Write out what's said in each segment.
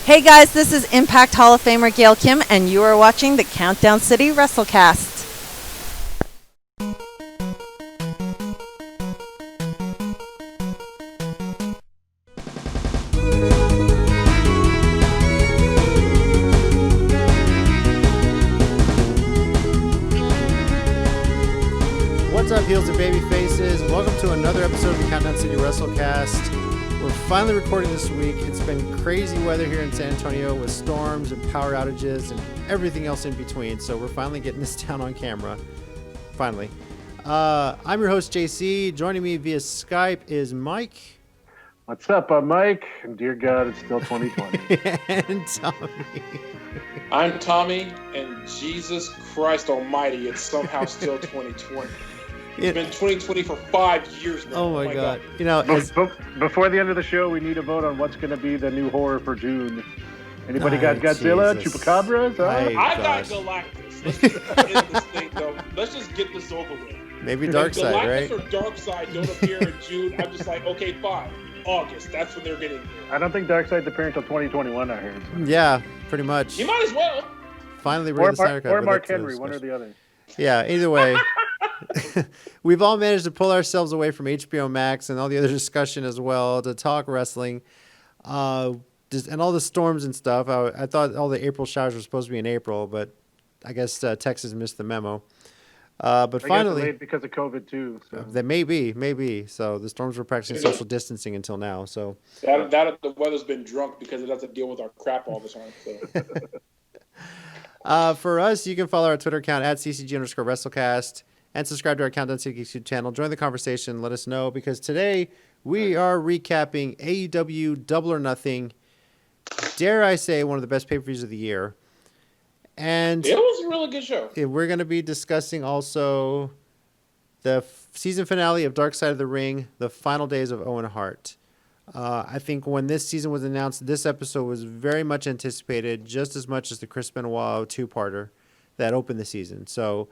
Hey guys, this is Impact Hall of Famer Gail Kim, and you are watching the Countdown City WrestleCast. What's up, heels and baby faces? Welcome to another episode of the Countdown City WrestleCast. We're finally recording this week. It's been crazy weather here in San Antonio with storms and power outages and everything else in between. So we're finally getting this down on camera. Finally. I'm your host, JC. Joining me via Skype is Mike. What's up? I'm Mike. And dear God, it's still 2020. And Tommy. I'm Tommy, and Jesus Christ almighty, it's somehow still 2020. It's been 2020 for 5 years now. Oh my God. You know, before the end of the show, we need to vote on what's going to be the new horror for June. Anybody got Godzilla, Jesus. Chupacabras? Huh? I got Galactus. Let's just end this thing, though. Let's just get this over with. Maybe Darkseid, right? Galactus or Darkseid don't appear in June. I'm just like, okay, fine. August, that's when they're getting here. I don't think Darkseid's appearing until 2021, I heard. Yeah, pretty much. You might as well. Finally bring the Snyder Cut. Or Mark Henry, one or the other. Yeah, either way. We've all managed to pull ourselves away from HBO Max and all the other discussion as well to talk wrestling, and all the storms and stuff. I thought all the April showers were supposed to be in April, but I guess Texas missed the memo. But finally, delayed because of COVID too. So. That maybe. So the storms were practicing social distancing until now. So that the weather's been drunk because it doesn't deal with our crap all the time. So. For us, you can follow our Twitter account at CCG_WrestleCast and subscribe to our Countdown City YouTube channel. Join the conversation. Let us know, because today we are recapping AEW Double or Nothing. Dare I say, one of the best pay-per-views of the year. And it was a really good show. We're going to be discussing also the season finale of Dark Side of the Ring, the final days of Owen Hart. I think when this season was announced, this episode was very much anticipated, just as much as the Chris Benoit two-parter that opened the season. So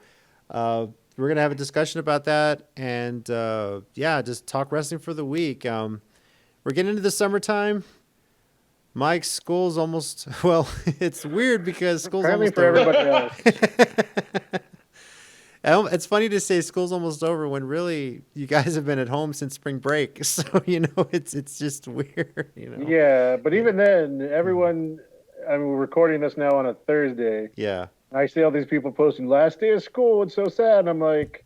we're going to have a discussion about that and, just talk wrestling for the week. We're getting into the summertime. Mike's school's almost, well, it's weird because school's apparently almost for over. Everybody else. It's funny to say school's almost over when really you guys have been at home since spring break. So, it's just weird, Yeah, but even then, everyone, we're recording this now on a Thursday. Yeah. I see all these people posting last day of school. It's so sad. And I'm like,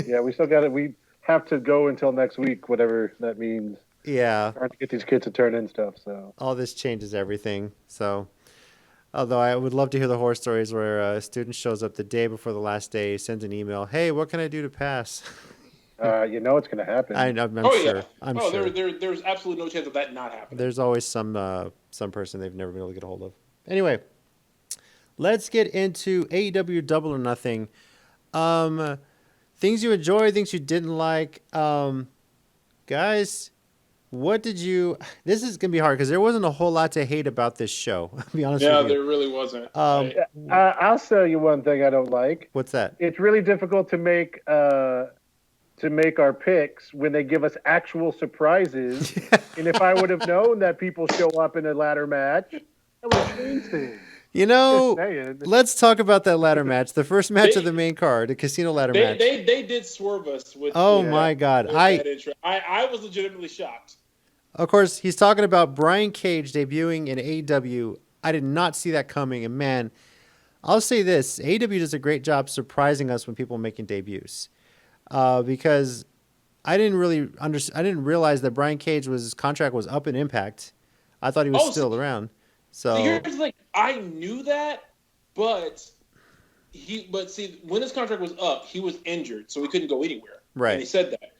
yeah, we still got it. We have to go until next week, whatever that means. Yeah. Trying to get these kids to turn in stuff. So all this changes everything. So, although I would love to hear the horror stories where a student shows up the day before the last day, sends an email, "Hey, what can I do to pass?" it's going to happen. I'm sure. Yeah. I'm sure. There's absolutely no chance of that not happening. There's always some person they've never been able to get a hold of. Anyway, let's get into AEW Double or Nothing. Things you enjoyed, things you didn't like. Guys, what did you... This is going to be hard because there wasn't a whole lot to hate about this show. I'll be honest with you. Yeah, there really wasn't. I'll tell you one thing I don't like. What's that? It's really difficult to make our picks when they give us actual surprises. And if I would have known that people show up in a ladder match, I would have changed things. Let's talk about that ladder match. The first match of the main card, the casino ladder match. They did swerve us with. Oh my God! I was legitimately shocked. Of course, he's talking about Brian Cage debuting in AEW. I did not see that coming, and man, I'll say this: AEW does a great job surprising us when people are making debuts, because I didn't realize that Brian Cage's contract was up in Impact. I thought he was still around. So here's the thing. I knew that, but when his contract was up, he was injured, so he couldn't go anywhere. Right. And he said that.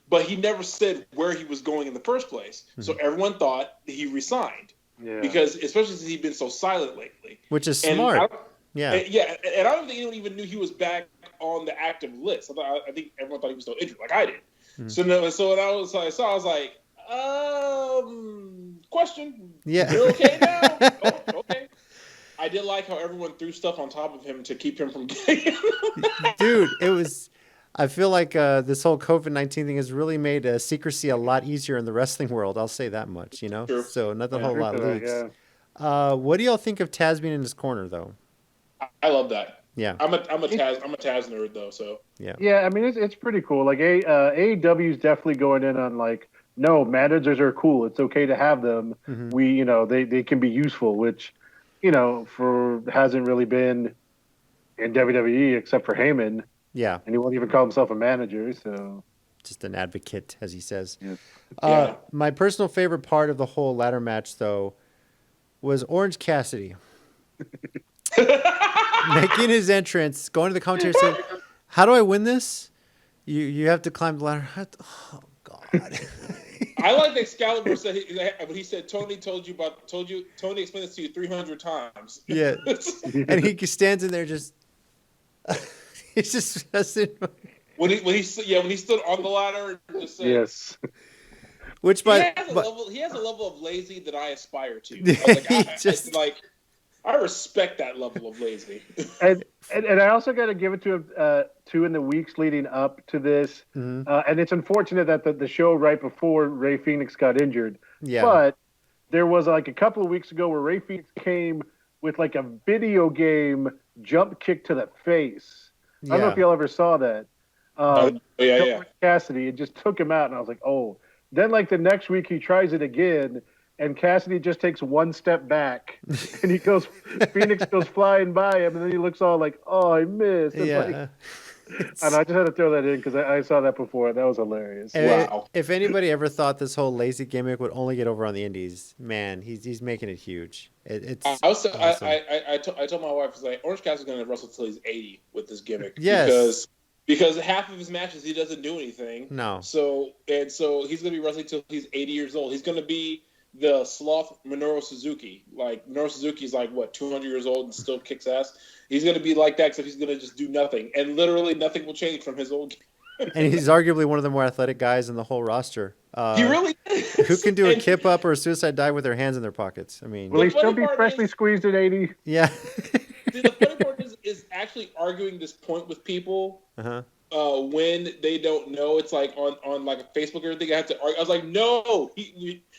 But he never said where he was going in the first place. Mm-hmm. So everyone thought that he resigned. Yeah. Because especially since he'd been so silent lately. Which is smart. And I don't think anyone even knew he was back on the active list. I think everyone thought he was still injured, like I did. Mm-hmm. So when I was like, question. Yeah. You're okay now? Oh, okay. I did like how everyone threw stuff on top of him to keep him from getting Dude, I feel like this whole COVID-19 thing has really made secrecy a lot easier in the wrestling world. I'll say that much, Sure. So not the whole lot leaks. What do y'all think of Taz being in his corner, though? I love that. Yeah. I'm a Taz nerd though, so Yeah, I mean it's pretty cool. Like AEW is definitely going in on like, no, managers are cool. It's okay to have them. Mm-hmm. They can be useful, which hasn't really been in WWE except for Heyman. Yeah. And he won't even call himself a manager, so just an advocate, as he says. Yeah. My personal favorite part of the whole ladder match, though, was Orange Cassidy. Making his entrance, going to the commentary, saying, "How do I win this? You have to climb the ladder." Oh God! I like that Excalibur said he said Tony explained this to you 300 times. Yeah, and he stands in there just he's just when he stood on the ladder and just said, yes. Which he has a level of lazy that I aspire to. I respect that level of lazy. and I also got to give it to him too in the weeks leading up to this. Mm-hmm. And it's unfortunate that the show right before Ray Phoenix got injured. Yeah. But there was like a couple of weeks ago where Ray Phoenix came with like a video game jump kick to the face. I don't know if y'all ever saw that. Cassidy, it just took him out, and I was like, oh. Then like the next week he tries it again. And Cassidy just takes one step back, and Phoenix goes flying by him, and then he looks all like, "Oh, I missed." And I just had to throw that in because I saw that before. That was hilarious. Wow! If anybody ever thought this whole lazy gimmick would only get over on the Indies, man, he's making it huge. It's awesome. I told my wife, I was like, Orange Cassidy's going to wrestle till he's 80 with this gimmick. Yes. Because half of his matches he doesn't do anything. No. So he's going to be wrestling till he's 80 years old. He's going to be the sloth Minoru Suzuki. Like, Minoru Suzuki's like, 200 years old and still kicks ass? He's going to be like that, except he's going to just do nothing. And literally nothing will change from his old And he's arguably one of the more athletic guys in the whole roster. He really is. Who can do a kip up or a suicide dive with their hands in their pockets? I mean, will he still be freshly squeezed at 80? Yeah. The funny part is actually arguing this point with people when they don't know. It's like on like a Facebook or everything. I have to argue. I was like, no.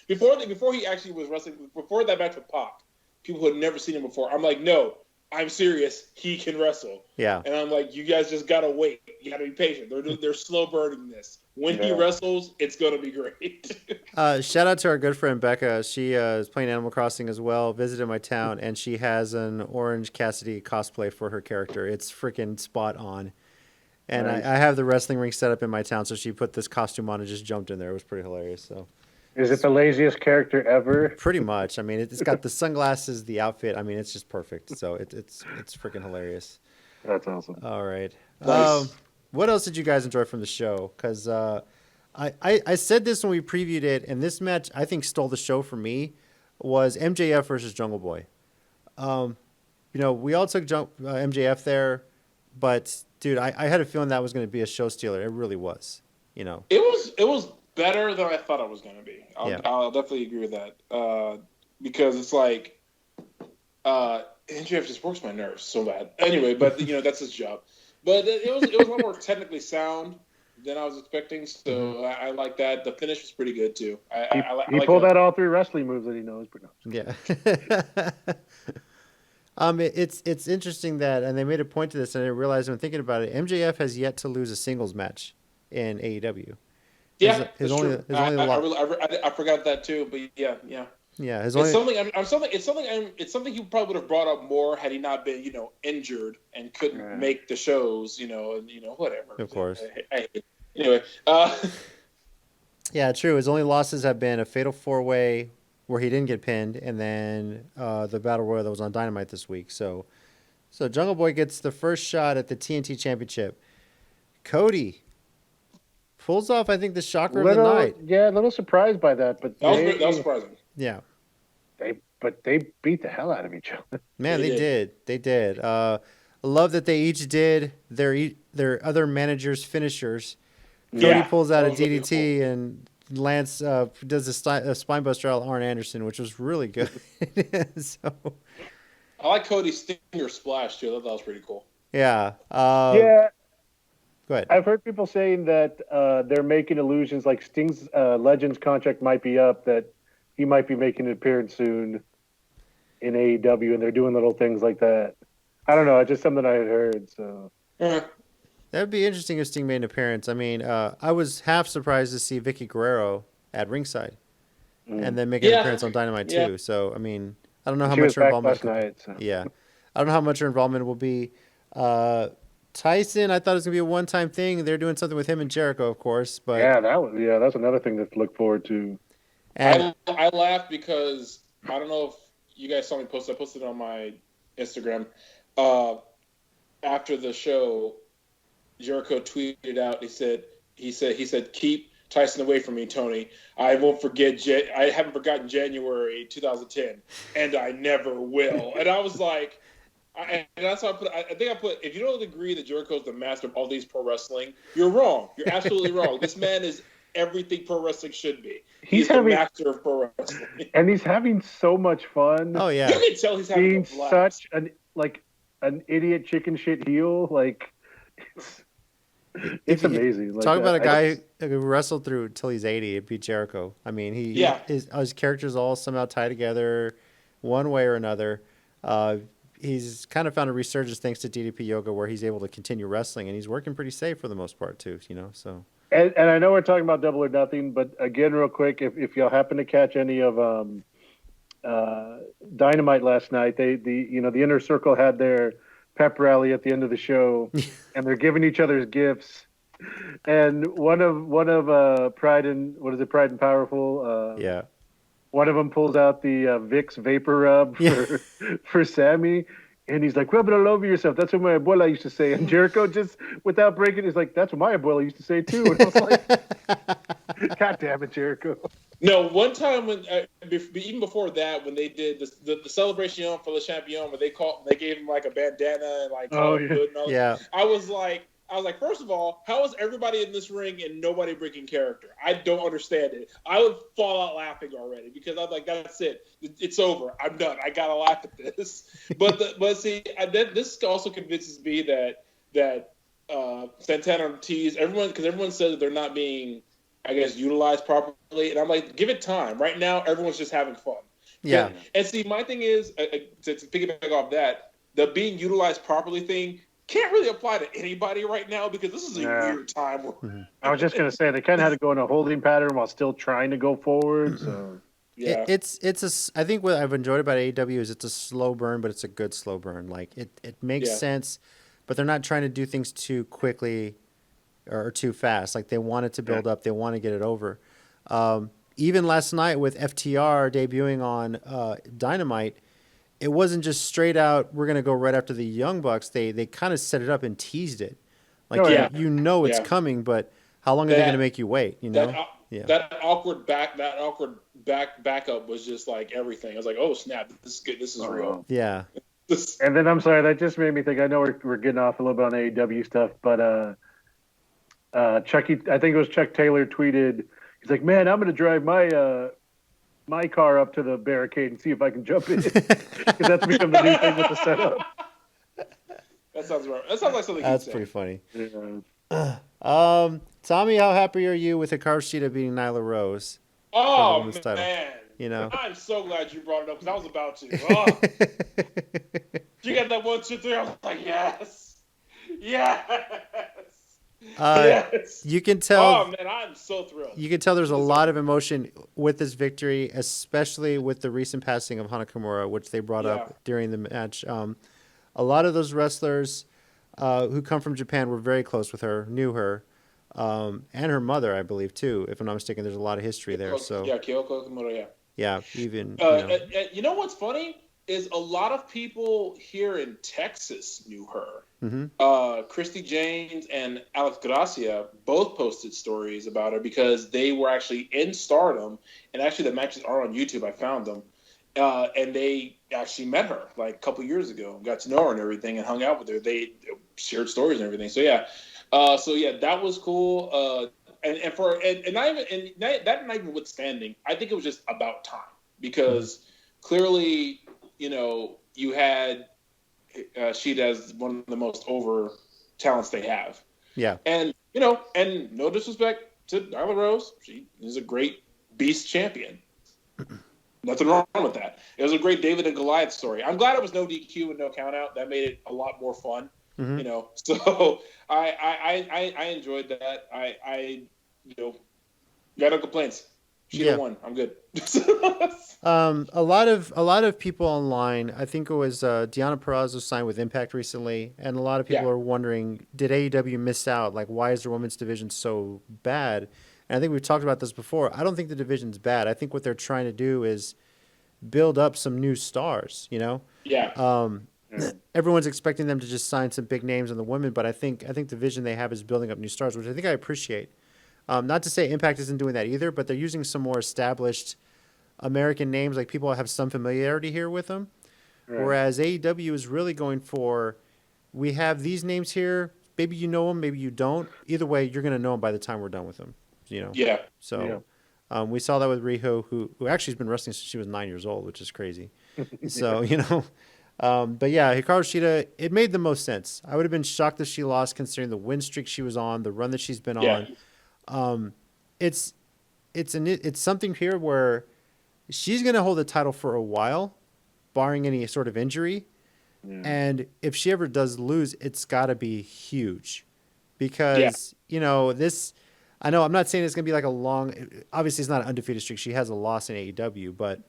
Before he actually was wrestling, before that match with Pac, people who had never seen him before, I'm like, no, I'm serious. He can wrestle. Yeah. And I'm like, you guys just gotta wait. You gotta be patient. They're slow burning this. When he wrestles, it's gonna be great. Shout out to our good friend Becca. She is playing Animal Crossing as well. Visited my town, and she has an Orange Cassidy cosplay for her character. It's freaking spot on. And nice. I have the wrestling ring set up in my town, so she put this costume on and just jumped in there. It was pretty hilarious. So. Is it the laziest character ever? Pretty much. I mean, it's got the sunglasses, the outfit. I mean, it's just perfect. So it's freaking hilarious. That's awesome. All right. Nice. What else did you guys enjoy from the show? Because I said this when we previewed it, and this match I think stole the show for me, was MJF versus Jungle Boy. We all took MJF there, but dude, I had a feeling that was going to be a show stealer. It really was. It was better than I thought it was going to be. I'll definitely agree with that. Because it's like MJF just works my nerves so bad. Anyway, but that's his job. But it was a lot more technically sound than I was expecting, so I like that. The finish was pretty good too. He pulled out all three wrestling moves that he knows. Yeah. It's interesting that, and they made a point to this, and I realized when thinking about it, MJF has yet to lose a singles match in AEW. Yeah, I forgot that too, but yeah. Yeah, it's something he probably would have brought up more had he not been, injured and couldn't make the shows, and whatever. Of course. Anyway. Yeah, true. His only losses have been a fatal 4-way where he didn't get pinned, and then the Battle Royal that was on Dynamite this week. So Jungle Boy gets the first shot at the TNT Championship. Cody pulls off, I think, the shocker of the night. Yeah, a little surprised by that, but that was surprising. Yeah. They beat the hell out of each other. Man, they did. They did. I love that they each did their other managers' finishers. Cody pulls out a DDT and Lance does a spinebuster out of Arn Anderson, which was really good. So I like Cody's stinger splash too. I thought that was pretty cool. Yeah. Yeah. Go ahead. I've heard people saying that they're making allusions like Sting's Legends contract might be up, that he might be making an appearance soon. in AEW, and they're doing little things like that. I don't know. It's just something I had heard. So that would be interesting if Sting made an appearance. I mean, I was half surprised to see Vicky Guerrero at ringside, and then make an appearance on Dynamite too. So I mean, I don't know how much her involvement. Last night, so. Yeah, I don't know how much her involvement will be. Tyson, I thought it was gonna be a one-time thing. They're doing something with him and Jericho, of course. But that's another thing to look forward to. And I laughed because I don't know if you guys saw me post. I posted it on my Instagram. After the show, Jericho tweeted out. He said, "Keep Tyson away from me, Tony. I won't forget. I haven't forgotten January 2010, and I never will." And I was like. And that's how I think I put, if you don't agree that Jericho's the master of all these pro wrestling, you're wrong. You're absolutely wrong. This man is everything pro wrestling should be. He's the master of pro wrestling. And he's having so much fun. Oh, yeah. You can tell he's having being such an idiot chicken shit heel. Like, it's amazing. Like, talk about a guy who wrestled through until he's 80. It'd be Jericho. I mean, his characters all somehow tie together one way or another. He's kind of found a resurgence thanks to DDP Yoga, where he's able to continue wrestling, and he's working pretty safe for the most part too. So. And I know we're talking about Double or Nothing, but again, real quick, if y'all happen to catch any of Dynamite last night, the Inner Circle had their pep rally at the end of the show, and they're giving each other's gifts. And one of Pride and Powerful. One of them pulls out the Vicks Vapor Rub for Sammy, and he's like, "Rub it all over yourself." That's what my abuela used to say. And Jericho, just without breaking, is like, "That's what my abuela used to say too." And I was like, "God damn it, Jericho!" No, one time when even before that, when they did the celebration for the champion, where they gave him like a bandana and like good and all that, I was like, first of all, how is everybody in this ring and nobody breaking character? I don't understand it. I would fall out laughing already because I'm like, that's it. It's over. I'm done. I gotta laugh at this. But see, this also convinces me that Santana and Ortiz, everyone says that they're not being, I guess, utilized properly, and I'm like, give it time. Right now, everyone's just having fun. Yeah. And see, my thing is to piggyback off that, the being utilized properly thing can't really apply to anybody right now because this is a weird time. I was just going to say, they kind of had to go in a holding pattern while still trying to go forward. So yeah, I think what I've enjoyed about AEW is it's a slow burn, but it's a good slow burn. Like it makes sense, but they're not trying to do things too quickly or too fast. Like they want it to build up. They want to get it over. Even last night with FTR debuting on Dynamite, it wasn't just straight out, we're going to go right after the Young Bucks. They kind of set it up and teased it. Like, it's coming, but how long are they going to make you wait? That awkward backup was just like everything. I was like, oh, snap, this is good. This is real. Yeah. And then I'm sorry, that just made me think, I know we're getting off a little bit on AEW stuff, but Chucky, I think it was Chuck Taylor tweeted, he's like, man, I'm going to drive my car up to the barricade and see if I can jump in, because that's become the new thing with the setup. That sounds right. That sounds like something. That's pretty funny. Yeah. Tommy, how happy are you with Hikaru Shida beating Nyla Rose? Oh man, I'm so glad you brought it up because I was about to. Oh. You got that 1, 2, 3. I was like, yes. You can tell. Oh man, I'm so thrilled. You can tell there's a lot of emotion with this victory, especially with the recent passing of Hana Kimura, which they brought up during the match. A lot of those wrestlers who come from Japan were very close with her, knew her, and her mother, I believe, too. If I'm not mistaken, there's a lot of history there. So Kyoko Kimura, even. You know what's funny is a lot of people here in Texas knew her. Mm-hmm. Christy James and Alex Gracia both posted stories about her because they were actually in Stardom, and actually the matches are on YouTube. I found them, and they actually met her like a couple years ago, got to know her and everything, and hung out with her. They shared stories and everything. So that was cool. That not even withstanding, I think it was just about time because clearly, you had. She has one of the most over talents they have. Yeah. And, and no disrespect to Nyla Rose. She is a great beast champion. Nothing wrong with that. It was a great David and Goliath story. I'm glad it was no DQ and no count out. That made it a lot more fun. So I enjoyed that. I got no complaints. She won. I'm good. A lot of people online, I think it was Deonna Purrazzo signed with Impact recently, and a lot of people are wondering, did AEW miss out? Like, why is the women's division so bad? And I think we've talked about this before. I don't think the division's bad. I think what they're trying to do is build up some new stars, Everyone's expecting them to just sign some big names on the women, but I think the vision they have is building up new stars, which I think I appreciate. Not to say Impact isn't doing that either, but they're using some more established American names, like people have some familiarity here with them. Right. Whereas AEW is really going for, we have these names here. Maybe you know them, maybe you don't. Either way, you're going to know them by the time we're done with them. Yeah. So we saw that with Riho, who actually has been wrestling since she was 9 years old, which is crazy. So, but yeah, Hikaru Shida, it made the most sense. I would have been shocked if she lost considering the win streak she was on, the run that she's been on. It's something here where she's going to hold the title for a while, barring any sort of injury. Yeah. And if she ever does lose, it's got to be huge because, this, I know I'm not saying it's going to be like a long, obviously it's not an undefeated streak. She has a loss in AEW, but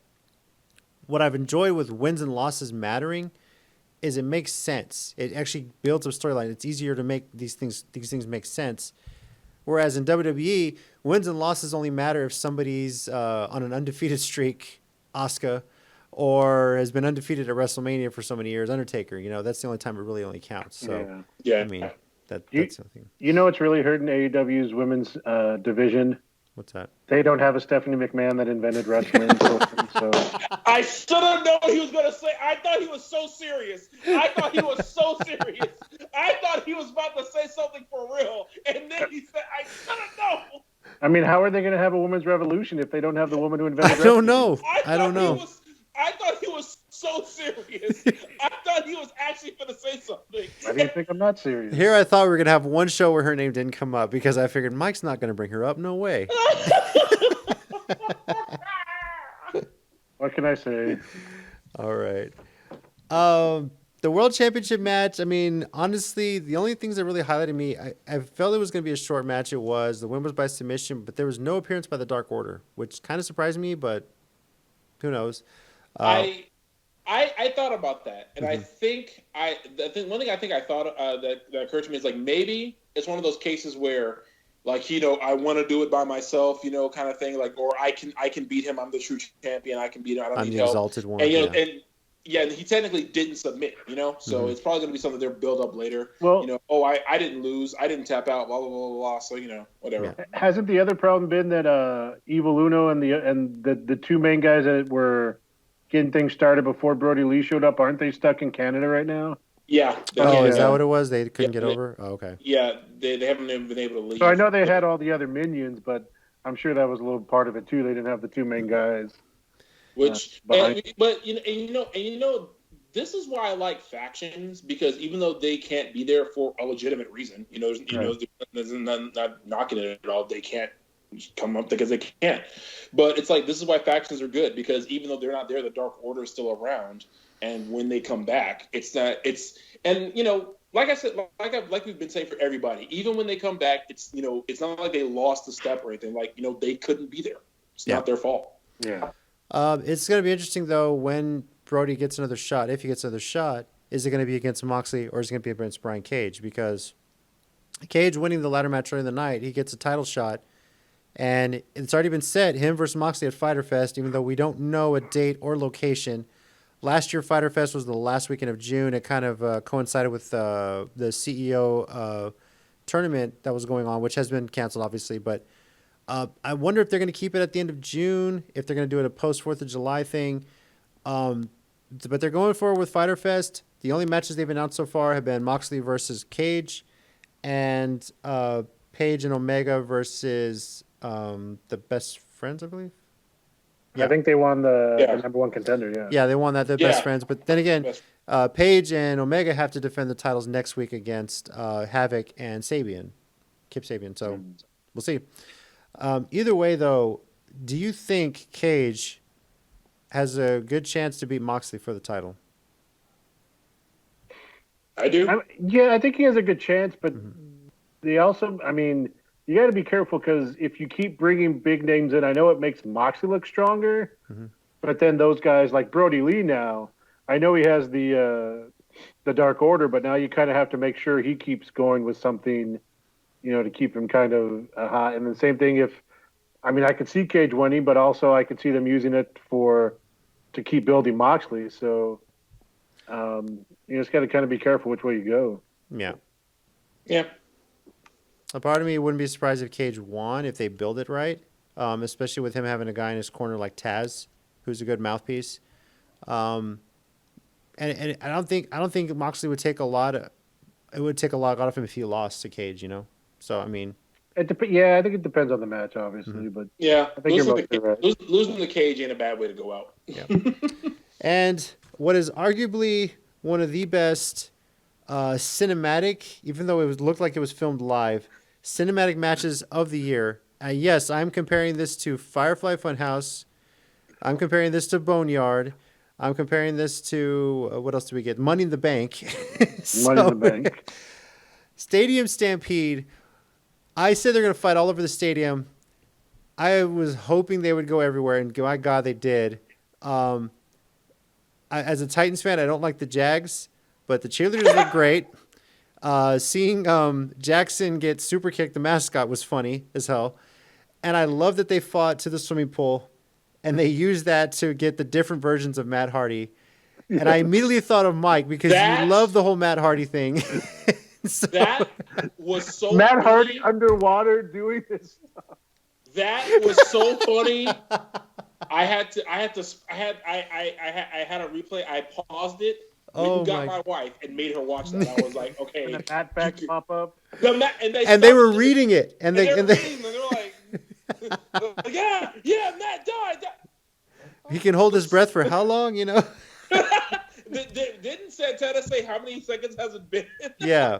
what I've enjoyed with wins and losses mattering is it makes sense. It actually builds a storyline. It's easier to make these things make sense. Whereas in WWE, wins and losses only matter if somebody's on an undefeated streak, Asuka, or has been undefeated at WrestleMania for so many years, Undertaker. That's the only time it really only counts. So, I mean, that's something. What's really hurting AEW's women's division? What's that? They don't have a Stephanie McMahon that invented wrestling. so I should have known he was going to say. I thought he was so serious. I thought he was about to say something for real, and then he said, "I should have known." I mean, how are they going to have a women's revolution if they don't have the woman who invented wrestling? I don't know. I thought he was so serious. I thought he was actually going to say something. Why do you think I'm not serious? Here I thought we were going to have one show where her name didn't come up because I figured Mike's not going to bring her up. No way. What can I say? All right. The World Championship match, I mean, honestly, the only things that really highlighted me, I felt it was going to be a short match. It was. The win was by submission, but there was no appearance by the Dark Order, which kind of surprised me, but who knows? I thought about that, and I think one thing I thought that occurred to me is like maybe it's one of those cases where like I want to do it by myself, kind of thing, like, or I can beat him. I'm the true champion. I can beat him. I don't need help. I'm the exalted one. And and he technically didn't submit, so it's probably going to be something they'll build up later. Well, I didn't lose. I didn't tap out, blah, blah, blah, blah. So, whatever. Yeah. Hasn't the other problem been that Evil Uno and the two main guys that were getting things started before Brody Lee showed up, aren't they stuck in Canada right now? Yeah. Is that what it was? They couldn't get over? Oh, okay. Yeah, they haven't even been able to leave. So I know they had all the other minions, but I'm sure that was a little part of it too. They didn't have the two main guys. This is why I like factions, because even though they can't be there for a legitimate reason, there's not knocking it at all. They can't come up because they can't. But it's like, this is why factions are good, because even though they're not there, the Dark Order is still around. And when they come back, like I said, like we've been saying for everybody, even when they come back, it's not like they lost a step or anything. Like, they couldn't be there. It's not their fault. Yeah. It's going to be interesting, though, when Brody gets another shot. If he gets another shot, is it going to be against Moxley or is it going to be against Brian Cage? Because Cage winning the ladder match early in the night, he gets a title shot. And it's already been set, him versus Moxley at Fyter Fest, even though we don't know a date or location. Last year, Fyter Fest was the last weekend of June. It kind of coincided with the CEO tournament that was going on, which has been canceled, obviously. But I wonder if they're going to keep it at the end of June, if they're going to do it a post-4th of July thing. But they're going forward with Fyter Fest. The only matches they've announced so far have been Moxley versus Cage and Page and Omega versus the Best Friends, I believe. Yeah. I think they won the number one contender, yeah. Yeah, they won that. They're best friends. But then again, Page and Omega have to defend the titles next week against Havoc and Sabian, Kip Sabian. So we'll see. Either way, though, do you think Cage has a good chance to beat Moxley for the title. I do. I think he has a good chance, but they also, you got to be careful because if you keep bringing big names in, I know it makes Moxley look stronger, but then those guys like Brody Lee now, I know he has the Dark Order, but now you kind of have to make sure he keeps going with something, to keep him kind of hot. And the same thing I could see Cage winning, but also I could see them using it to keep building Moxley. So, you just got to kind of be careful which way you go. Yeah. Yeah. A part of me wouldn't be surprised if Cage won if they build it right, especially with him having a guy in his corner like Taz, who's a good mouthpiece. And I don't think Moxley would take a lot of. It would take a lot out of him if he lost to Cage, So I think it depends on the match, obviously, but yeah, I think you're right. Losing the Cage ain't a bad way to go out. Yeah. And what is arguably one of the best cinematic, even though looked like it was filmed live, cinematic matches of the year. Yes, I'm comparing this to Firefly Funhouse. I'm comparing this to Boneyard. I'm comparing this to what else do we get? Money in the Bank. Money in the Bank. Stadium Stampede. I said they're going to fight all over the stadium. I was hoping they would go everywhere, and my God, they did. As a Titans fan, I don't like the Jags, but the cheerleaders look great. Seeing Jackson get super kicked, the mascot, was funny as hell. And I love that they fought to the swimming pool, and they used that to get the different versions of Matt Hardy. And I immediately thought of Mike because you love the whole Matt Hardy thing. So, that was so Matt funny. Hardy underwater doing this stuff. That was so funny. I had a replay. I paused it. Got my wife and made her watch that. I was like, okay. And the Matt back pop up. And they were reading it, and they're like, yeah, Matt died. He can hold his breath for how long, Didn't Santana say how many seconds has it been? Yeah.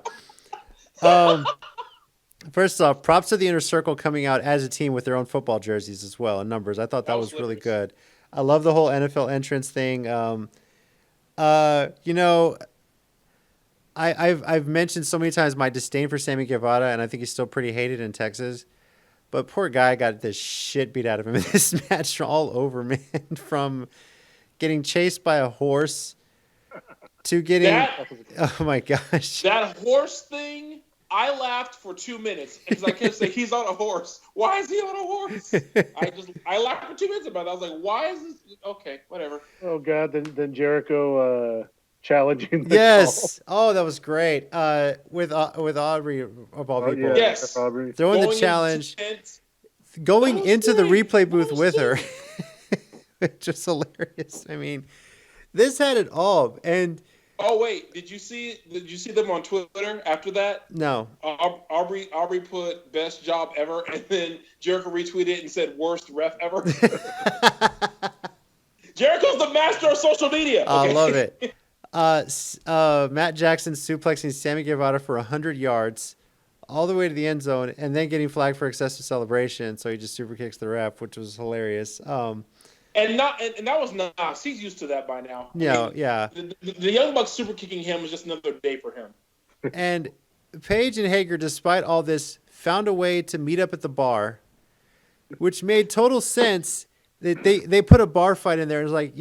First off, props to the Inner Circle coming out as a team with their own football jerseys as well and numbers. I thought that was really good. I love the whole NFL entrance thing. I've mentioned so many times my disdain for Sammy Guevara, and I think he's still pretty hated in Texas. But poor guy got the shit beat out of him in this match all over, man. From getting chased by a horse to getting... oh, my gosh. That horse thing, I laughed for 2 minutes because I kept saying, he's on a horse. Why is he on a horse? I laughed for 2 minutes about it. I was like, why is this? Okay, whatever. Oh, God. Then Jericho challenging the call. Oh, that was great. With Aubrey, of all people. Yes. Throwing the challenge. Going into the replay booth with her. Just hilarious. I mean, this had it all. And oh wait, did you see them on Twitter after that? No. Aubrey put best job ever, and then Jericho retweeted it and said worst ref ever. Jericho's the master of social media. Okay? I love it. Matt Jackson suplexing Sammy Guevara for 100 yards all the way to the end zone, and then getting flagged for excessive celebration. So he just super kicks the ref, which was hilarious. And that was Nas. He's used to that by now. Yeah. The Young Bucks super kicking him was just another day for him. And Paige and Hager, despite all this, found a way to meet up at the bar, which made total sense. They put a bar fight in there. It was like,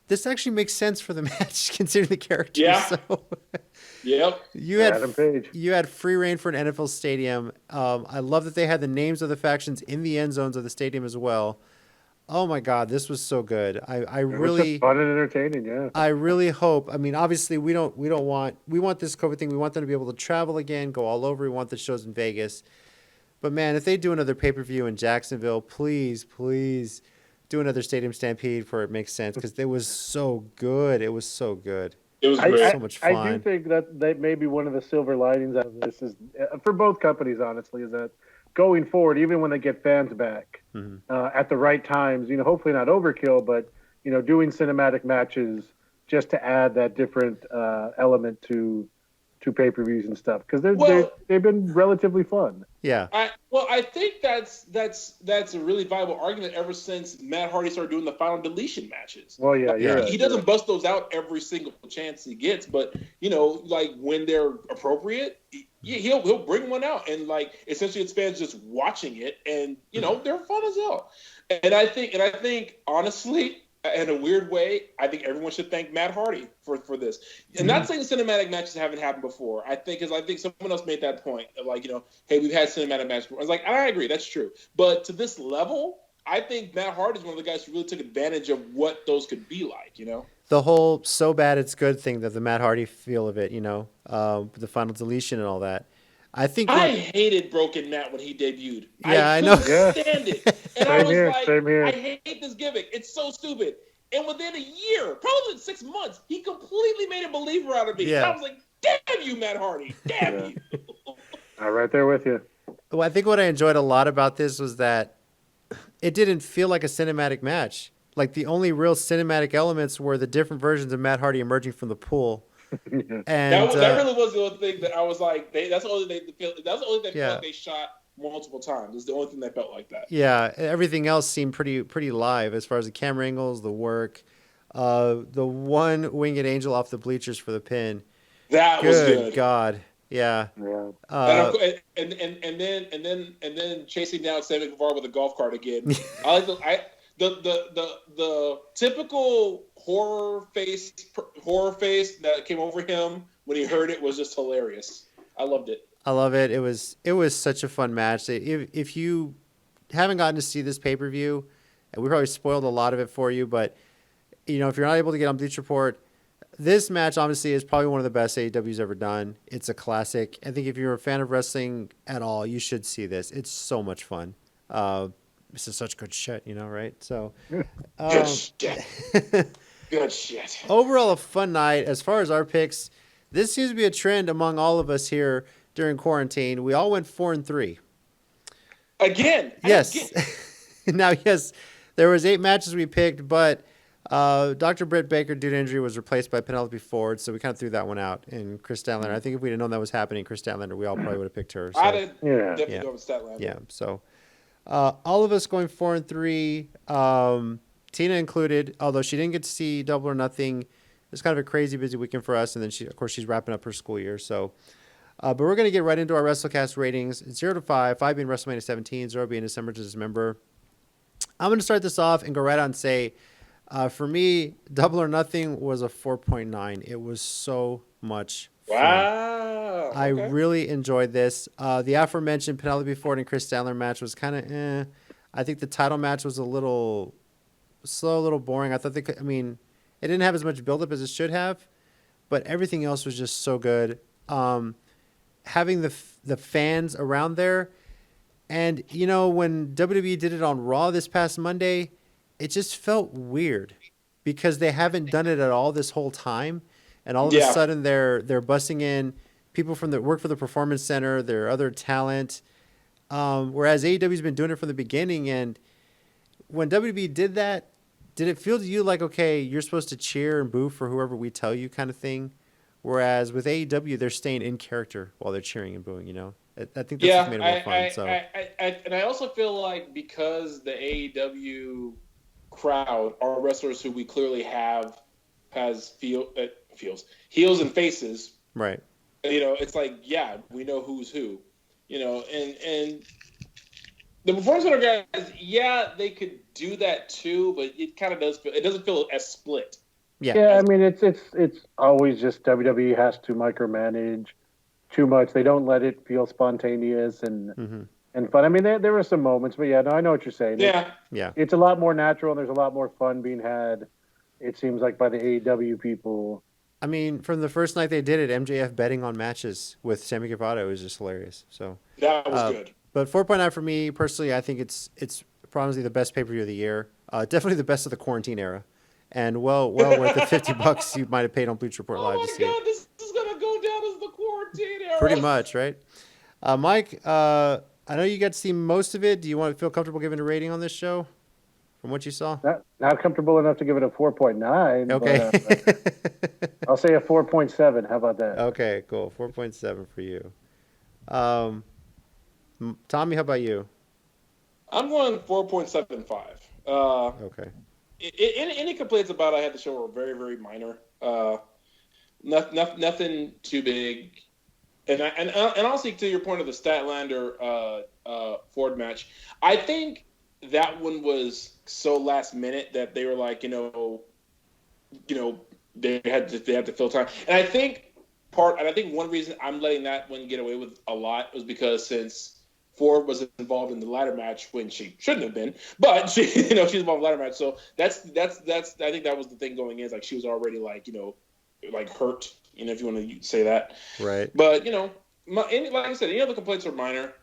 this actually makes sense for the match considering the characters. Yeah. So, yep. You had free reign for an NFL stadium. I love that they had the names of the factions in the end zones of the stadium as well. Oh my God, this was so good. I really fun and entertaining. Yeah. I really hope. I mean, obviously we want this COVID thing. We want them to be able to travel again, go all over. We want the shows in Vegas. But man, if they do another pay-per-view in Jacksonville, please do another Stadium Stampede for it makes sense because it was so good. It was so good. It was great. So much fun. I do think that may be one of the silver linings out of this is for both companies, honestly, is that going forward, even when they get fans back at the right times, hopefully not overkill, but doing cinematic matches just to add that different element to two pay-per-views and stuff because they've been relatively fun. Yeah. I think that's a really viable argument ever since Matt Hardy started doing the final deletion matches. Well, yeah, Yeah. He doesn't bust those out every single chance he gets, but like when they're appropriate, he'll bring one out, and like essentially it's fans just watching it, and they're fun as hell. And I think honestly, in a weird way, I think everyone should thank Matt Hardy for this. And not saying cinematic matches haven't happened before. I think someone else made that point of like, hey, we've had cinematic matches before. I was like, I agree, that's true. But to this level, I think Matt Hardy is one of the guys who really took advantage of what those could be like, The whole so bad it's good thing, that the Matt Hardy feel of it, the final deletion and all that. I hated Broken Matt when he debuted. Yeah, I know. Stand it. And I was same here. I hate this gimmick. It's so stupid. And within a year, probably 6 months, he completely made a believer out of me. Yeah. I was like, damn you, Matt Hardy. Damn you. I'm right there with you. Well, I think what I enjoyed a lot about this was that it didn't feel like a cinematic match. Like the only real cinematic elements were the different versions of Matt Hardy emerging from the pool. And that really was the only thing that I was like, that's the only thing that felt like they shot multiple times. It's the only thing that felt like that. Yeah, everything else seemed pretty live as far as the camera angles, the work. The one winged angel off the bleachers for the pin. That was good. Good God. Yeah. And then chasing down Sammy Guevara with a golf cart again. I like the typical horror face that came over him when he heard it was just hilarious. I loved it. I love it. It was such a fun match. If you haven't gotten to see this pay-per-view, and we probably spoiled a lot of it for you, but if you're not able to get on Bleach Report, this match obviously is probably one of the best AEW's ever done. It's a classic. I think if you're a fan of wrestling at all, you should see this. It's so much fun. This is such good shit, right? So good shit. Good shit. Overall, a fun night. As far as our picks, this seems to be a trend among all of us here during quarantine. We all went 4-3. Again. Yes. Now, yes, there was 8 matches we picked, but Dr. Britt Baker, due to injury, was replaced by Penelope Ford, so we kind of threw that one out. And Chris Statlander, I think if we'd have known that was happening, Chris Statlander, we all probably would have picked her. So. I did definitely go with Statlander. Yeah, so all of us going 4-3. Tina included, although she didn't get to see Double or Nothing. It's kind of a crazy busy weekend for us, and then she's wrapping up her school year. So, but we're going to get right into our WrestleCast ratings. 0 to 5, 5 being WrestleMania 17, 0 being December to Dismember. I'm going to start this off and go right out and say, for me, Double or Nothing was a 4.9. It was so much fun. Wow. I really enjoyed this. The aforementioned Penelope Ford and Chris Statlander match was kind of I think the title match was a little slow, a little boring. I thought it didn't have as much buildup as it should have, but everything else was just so good. Having the fans around there, and when WWE did it on Raw this past Monday, it just felt weird because they haven't done it at all this whole time, and all of a sudden they're busting in people from that work for the Performance Center, their other talent, whereas AEW's been doing it from the beginning. And when WWE did that, did it feel to you like, okay, you're supposed to cheer and boo for whoever we tell you kind of thing? Whereas with AEW, they're staying in character while they're cheering and booing, I think that's what made it more fun. And I also feel like because the AEW crowd are wrestlers who we clearly has heels and faces. Right. It's like, we know who's who, and the Performance Center guys, they could do that too, but it kind of doesn't feel as split. Yeah, it's always just WWE has to micromanage too much. They don't let it feel spontaneous and fun. There were some moments, but I know what you're saying. It's a lot more natural, and there's a lot more fun being had, it seems like, by the AEW people. From the first night they did it, MJF betting on matches with Sammy Guevara was just hilarious. So that was good. But 4.9 for me personally, I think it's probably the best pay-per-view of the year. Definitely the best of the quarantine era, and well worth the $50 you might have paid on Bleach Report Live to see. Oh my God, this is gonna go down as the quarantine era. Pretty much, right? Mike, I know you got to see most of it. Do you want to feel comfortable giving a rating on this show from what you saw? Not comfortable enough to give it a 4.9. Okay. But, I'll say a 4.7. How about that? Okay, cool. 4.7 for you. Tommy, how about you? I'm going 4.75. Okay. Any complaints about I had the show were very, very minor. Nothing too big. And honestly, to your point of the Statlander Ford match, I think that one was so last minute that they were like, they had to fill time. And I think one reason I'm letting that one get away with a lot was because since Ford was involved in the ladder match when she shouldn't have been, but she's involved in the ladder match. So that's I think that was the thing going in. It's like she was already like hurt, if you want to say that. Right. But like I said, any other complaints are minor.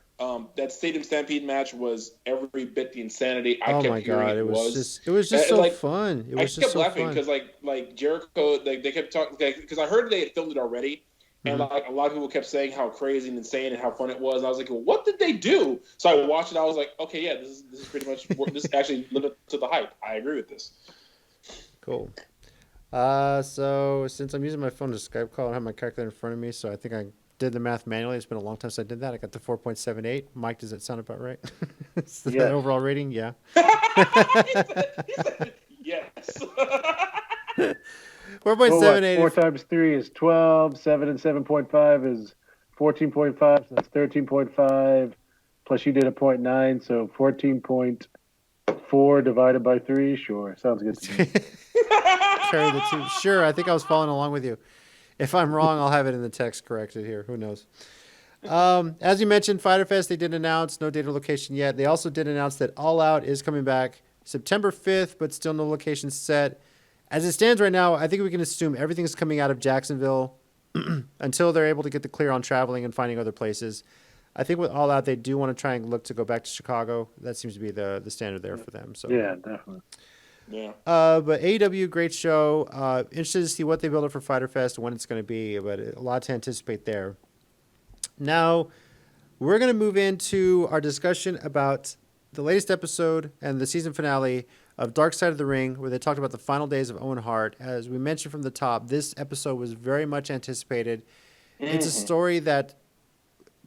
That Stadium Stampede match was every bit the insanity I kept hearing. God, it was just so fun. It was just so fun. I kept laughing because like Jericho, they kept talking because I heard they had filmed it already, and like a lot of people kept saying how crazy and insane and how fun it was. And I was like, well, what did they do? So I watched it. I was like, okay, yeah, this is pretty much this actually lived up to the hype. I agree with this. Cool. So since I'm using my phone to Skype call, I have my calculator in front of me, so I think I did the math manually. It's been a long time since I did that. I got the 4.78. Mike, does that sound about right? Is that overall rating? Yeah. Yes. 4.78. 4 times 3 is 12. 7 and 7.5 is 14.5. So that's 13.5. Plus you did a 0.9, so 14.4 divided by 3. Sure, sounds good to me. Carry the 2. Sure, I think I was following along with you. If I'm wrong, I'll have it in the text corrected here. Who knows? As you mentioned, Fyter Fest, they did announce no date or location yet. They also did announce that All Out is coming back September 5th, but still no location set. As it stands right now, I think we can assume everything's coming out of Jacksonville until they're able to get the clear on traveling and finding other places. I think with All Out, they do want to try and look to go back to Chicago. That seems to be the standard there for them. So yeah, definitely. Yeah. But AEW, great show. Interested to see what they build up for Fyter Fest, when it's going to be, but a lot to anticipate there. Now, we're going to move into our discussion about the latest episode and the season finale of Dark Side of the Ring, where they talked about the final days of Owen Hart. As we mentioned from the top, this episode was very much anticipated. It's a story that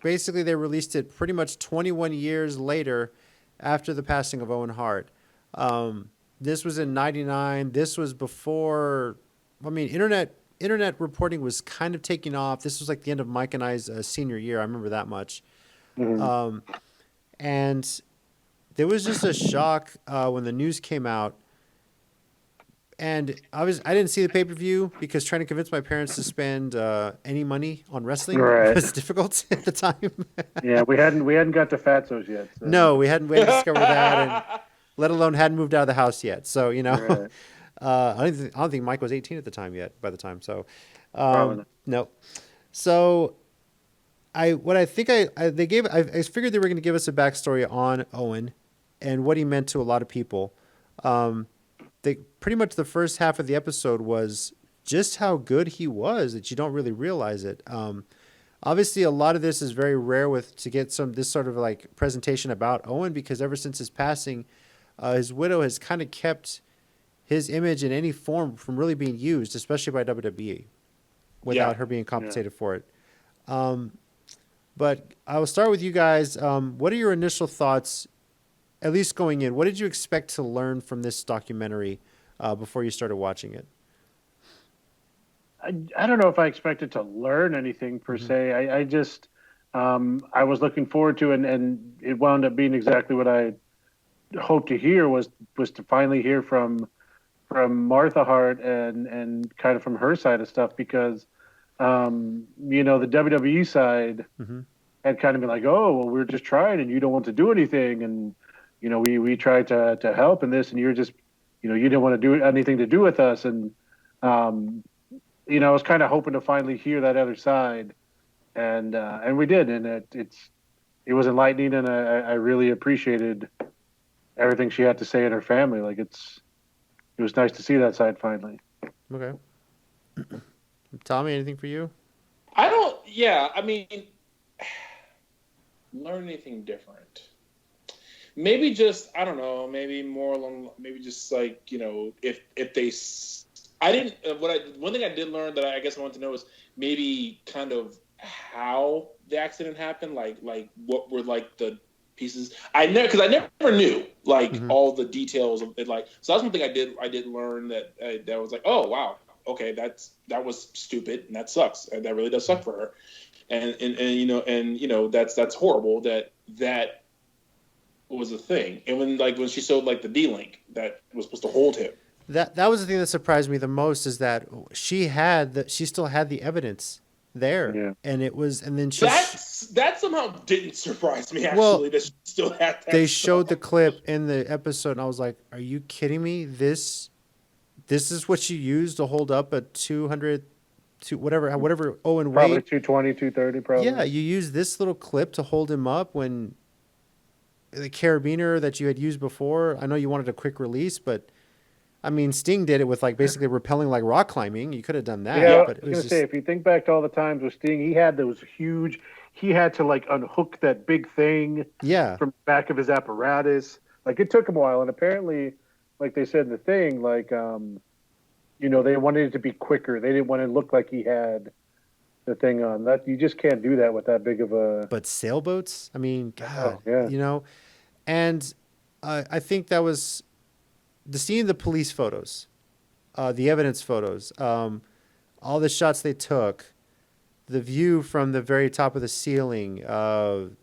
basically they released it pretty much 21 years later after the passing of Owen Hart. This was in 99. This was before, internet reporting was kind of taking off. This was like the end of Mike and I's senior year. I remember that much. And there was just a shock when the news came out. And I didn't see the pay-per-view because trying to convince my parents to spend any money on wrestling was difficult at the time. Yeah, we hadn't got to Fatso's yet. So. No, we hadn't discovered that, and let alone hadn't moved out of the house yet. So I don't think Mike was 18 at the time yet. By the time, so no. So I figured they were going to give us a backstory on Owen and what he meant to a lot of people. Pretty much the first half of the episode was just how good he was that you don't really realize it. Obviously, a lot of this is very rare to get this sort of like presentation about Owen, because ever since his passing, his widow has kind of kept his image in any form from really being used, especially by WWE, without her being compensated for it. But I will start with you guys. What are your initial thoughts, at least going in? What did you expect to learn from this documentary before you started watching it? I don't know if I expected to learn anything per se. I just I was looking forward to, and it wound up being exactly what I hoped to hear was to finally hear from Martha Hart and kind of from her side of stuff, because the WWE side had kind of been like, oh, well, we're just trying and you don't want to do anything, and we tried to help in this, and you're just you didn't want to do anything to do with us, and I was kind of hoping to finally hear that other side, and we did, and it was enlightening, and I really appreciated everything she had to say and her family. Like it was nice to see that side finally. Okay. Tommy, anything for you? Learn anything different. Maybe just, I don't know, maybe more along, maybe just like, if they, I didn't. One thing I did learn that I guess I want to know is maybe kind of how the accident happened. Like what were like the pieces. I never knew like all the details of it. Like, so that's one thing I did learn that was like, oh wow, okay, that was stupid and that sucks. And that really does suck for her. And that's horrible that was a thing. And when she showed like the D-Link that was supposed to hold him. That was the thing that surprised me the most, is that she still had the evidence there, and then that somehow didn't surprise me. Actually, that she still had that. They showed the clip in the episode, and I was like, "Are you kidding me? This is what you used to hold up a 200, whatever Owen weighed. Probably 220, 230, probably. Yeah, you used this little clip to hold him up when the carabiner that you had used before. I know you wanted a quick release, but I mean, Sting did it with like basically rappelling like rock climbing. You could have done that. Yeah, but I was going to say, if you think back to all the times with Sting, he had those huge, he had to like unhook that big thing from the back of his apparatus. Like it took him a while. And apparently, like they said in the thing, like, they wanted it to be quicker. They didn't want to look like he had the thing on. That you just can't do that with that big of a. But sailboats? I mean, God, yeah. And I think that was. Seeing the police photos, the evidence photos, all the shots they took, the view from the very top of the ceiling, God,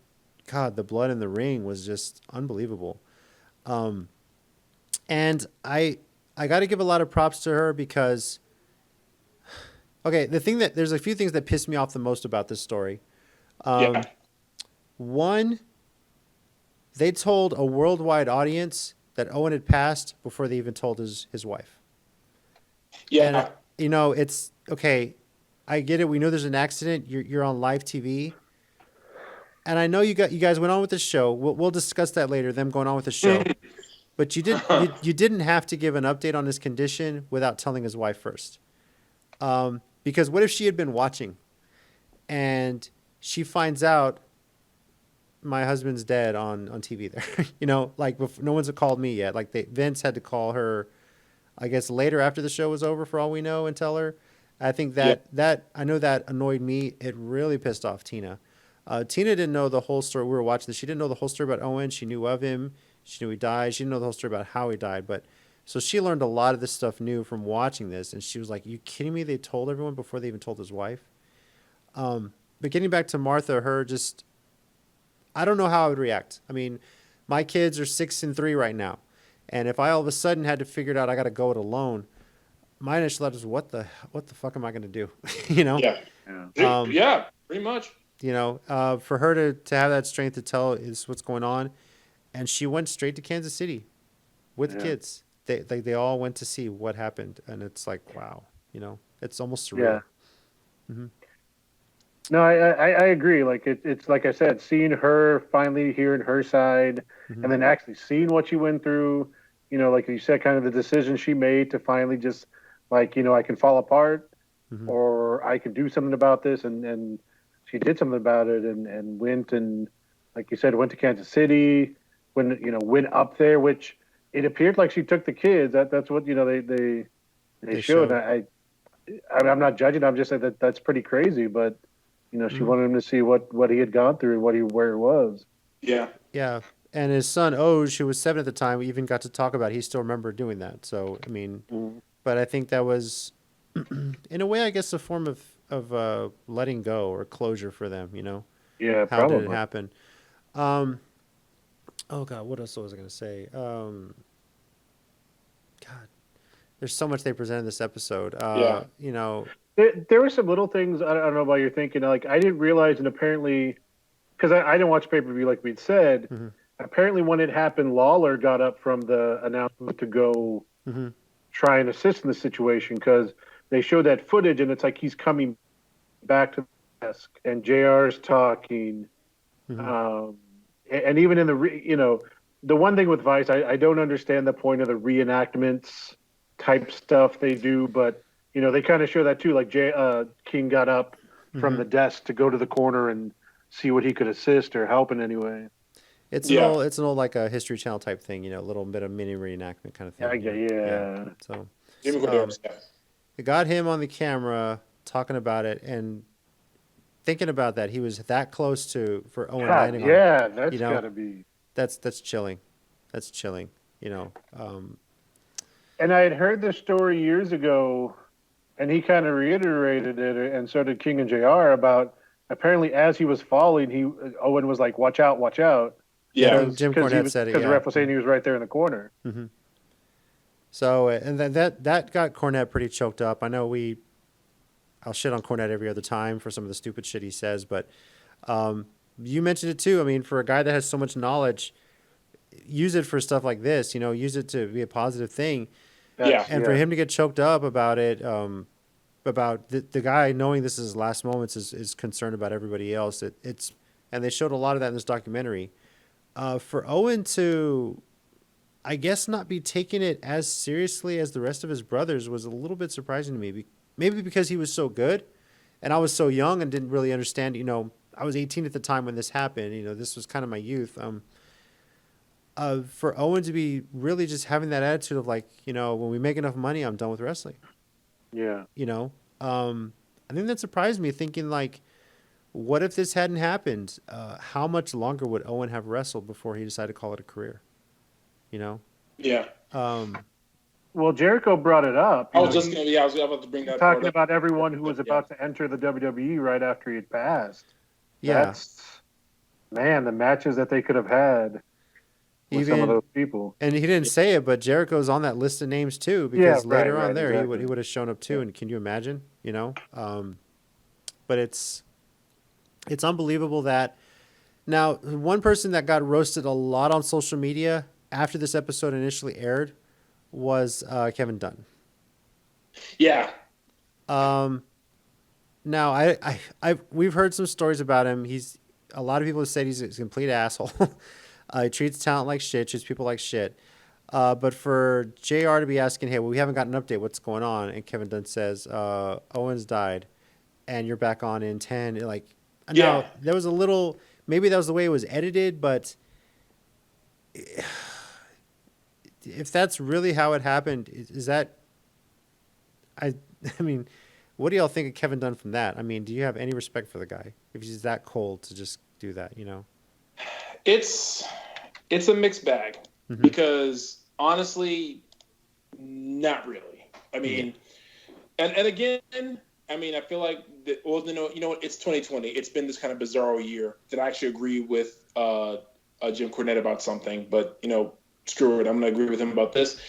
the blood in the ring was just unbelievable. And I got to give a lot of props to her because, okay, there's a few things that pissed me off the most about this story. One, they told a worldwide audience that Owen had passed before they even told his wife. Yeah. And, it's okay. I get it. We know there's an accident. You're on live TV. And I know you guys went on with the show. We'll discuss that later, them going on with the show. But you didn't have to give an update on his condition without telling his wife first. Because what if she had been watching and she finds out my husband's dead on TV there, like no one's called me yet. Like Vince had to call her, I guess later after the show was over for all we know, and tell her. I think that I know that annoyed me. It really pissed off Tina. Tina didn't know the whole story. We were watching this. She didn't know the whole story about Owen. She knew of him. She knew he died. She didn't know the whole story about how he died. But so she learned a lot of this stuff new from watching this. And she was like, "You kidding me? They told everyone before they even told his wife." But getting back to Martha, I don't know how I would react. I mean, my kids are 6 and 3 right now. And if I all of a sudden had to figure it out, I got to go it alone. My initial thought is, what the fuck am I going to do? Yeah, pretty much. For her to have that strength to tell is what's going on. And she went straight to Kansas City with the kids. They all went to see what happened. And it's like, wow, it's almost surreal. Yeah. Mm-hmm. No, I agree. Like it's like I said, seeing her finally hearing her side, and then actually seeing what she went through. Like you said, kind of the decision she made to finally just like I can fall apart, or I can do something about this, and she did something about it, and went and like you said, went to Kansas City, went up there, which it appeared like she took the kids. That's what they showed. I'm not judging. I'm just saying that's pretty crazy, but. She wanted him to see what he had gone through and where it was. Yeah. Yeah. And his son, Oj, who was 7 at the time, we even got to talk about it. He still remembered doing that. So, I mean, but I think that was, in a way, I guess, a form of letting go or closure for them, Yeah, How probably. did it happen? Oh, God, what else was I going to say? God, there's so much they presented in this episode. There were some little things, I don't know about your thinking, like I didn't realize, and apparently, because I didn't watch pay-per-view like we'd said, apparently when it happened, Lawler got up from the announcement to go try and assist in the situation, because they showed that footage, and it's like he's coming back to the desk, and JR's talking, and even in the one thing with Vice, I don't understand the point of the reenactments type stuff they do, but they kind of show that too. Like King got up from the desk to go to the corner and see what he could assist or help in any way. It's an old like a History Channel type thing, a little bit of mini reenactment kind of thing. Yeah. So Jimmy Corderas, got him on the camera talking about it and thinking about that. He was that close for Owen landing on it. That's gotta be. That's chilling. That's chilling. And I had heard this story years ago, and he kind of reiterated it, and so did King and JR, about apparently as he was falling, Owen was like, "Watch out, watch out." Yeah, Jim Cornette said it. Because the ref was saying he was right there in the corner. Mm-hmm. So, and then that got Cornette pretty choked up. I know I'll shit on Cornette every other time for some of the stupid shit he says, but you mentioned it too. I mean, for a guy that has so much knowledge, use it for stuff like this. Use it to be a positive thing. And for him to get choked up about it, about the guy knowing this is his last moments is concerned about everybody else. And they showed a lot of that in this documentary. For Owen to, I guess, not be taking it as seriously as the rest of his brothers was a little bit surprising to me. Maybe because he was so good, and I was so young and didn't really understand. I was 18 at the time when this happened. This was kind of my youth. For Owen to be really just having that attitude of like, when we make enough money, I'm done with wrestling. Yeah. I think that surprised me, thinking like, what if this hadn't happened? How much longer would Owen have wrestled before he decided to call it a career? Yeah. Well, Jericho brought it up. I was about to bring that talking about everyone who was about to enter the WWE right after he had passed. Yeah. The matches that they could have had with some of those people. And he didn't say it, but Jericho's on that list of names too, because later on there exactly. he would have shown up too. And can you imagine? But it's unbelievable that now one person that got roasted a lot on social media after this episode initially aired was Kevin Dunn. Yeah. Now we've heard some stories about him. A lot of people have said he's a complete asshole. He treats talent like shit, treats people like shit. But for JR to be asking, hey, well, we haven't got an update, what's going on? And Kevin Dunn says, Owens died and you're back on in 10. Now there was a little, maybe that was the way it was edited, but if that's really how it happened, is that, I mean, what do y'all think of Kevin Dunn from that? I mean, do you have any respect for the guy if he's that cold to just do that, It's a mixed bag because honestly, not really. I mean, and again, I mean, I feel like it's 2020. It's been this kind of bizarro year that I actually agree with Jim Cornette about something, but screw it. I'm going to agree with him about this.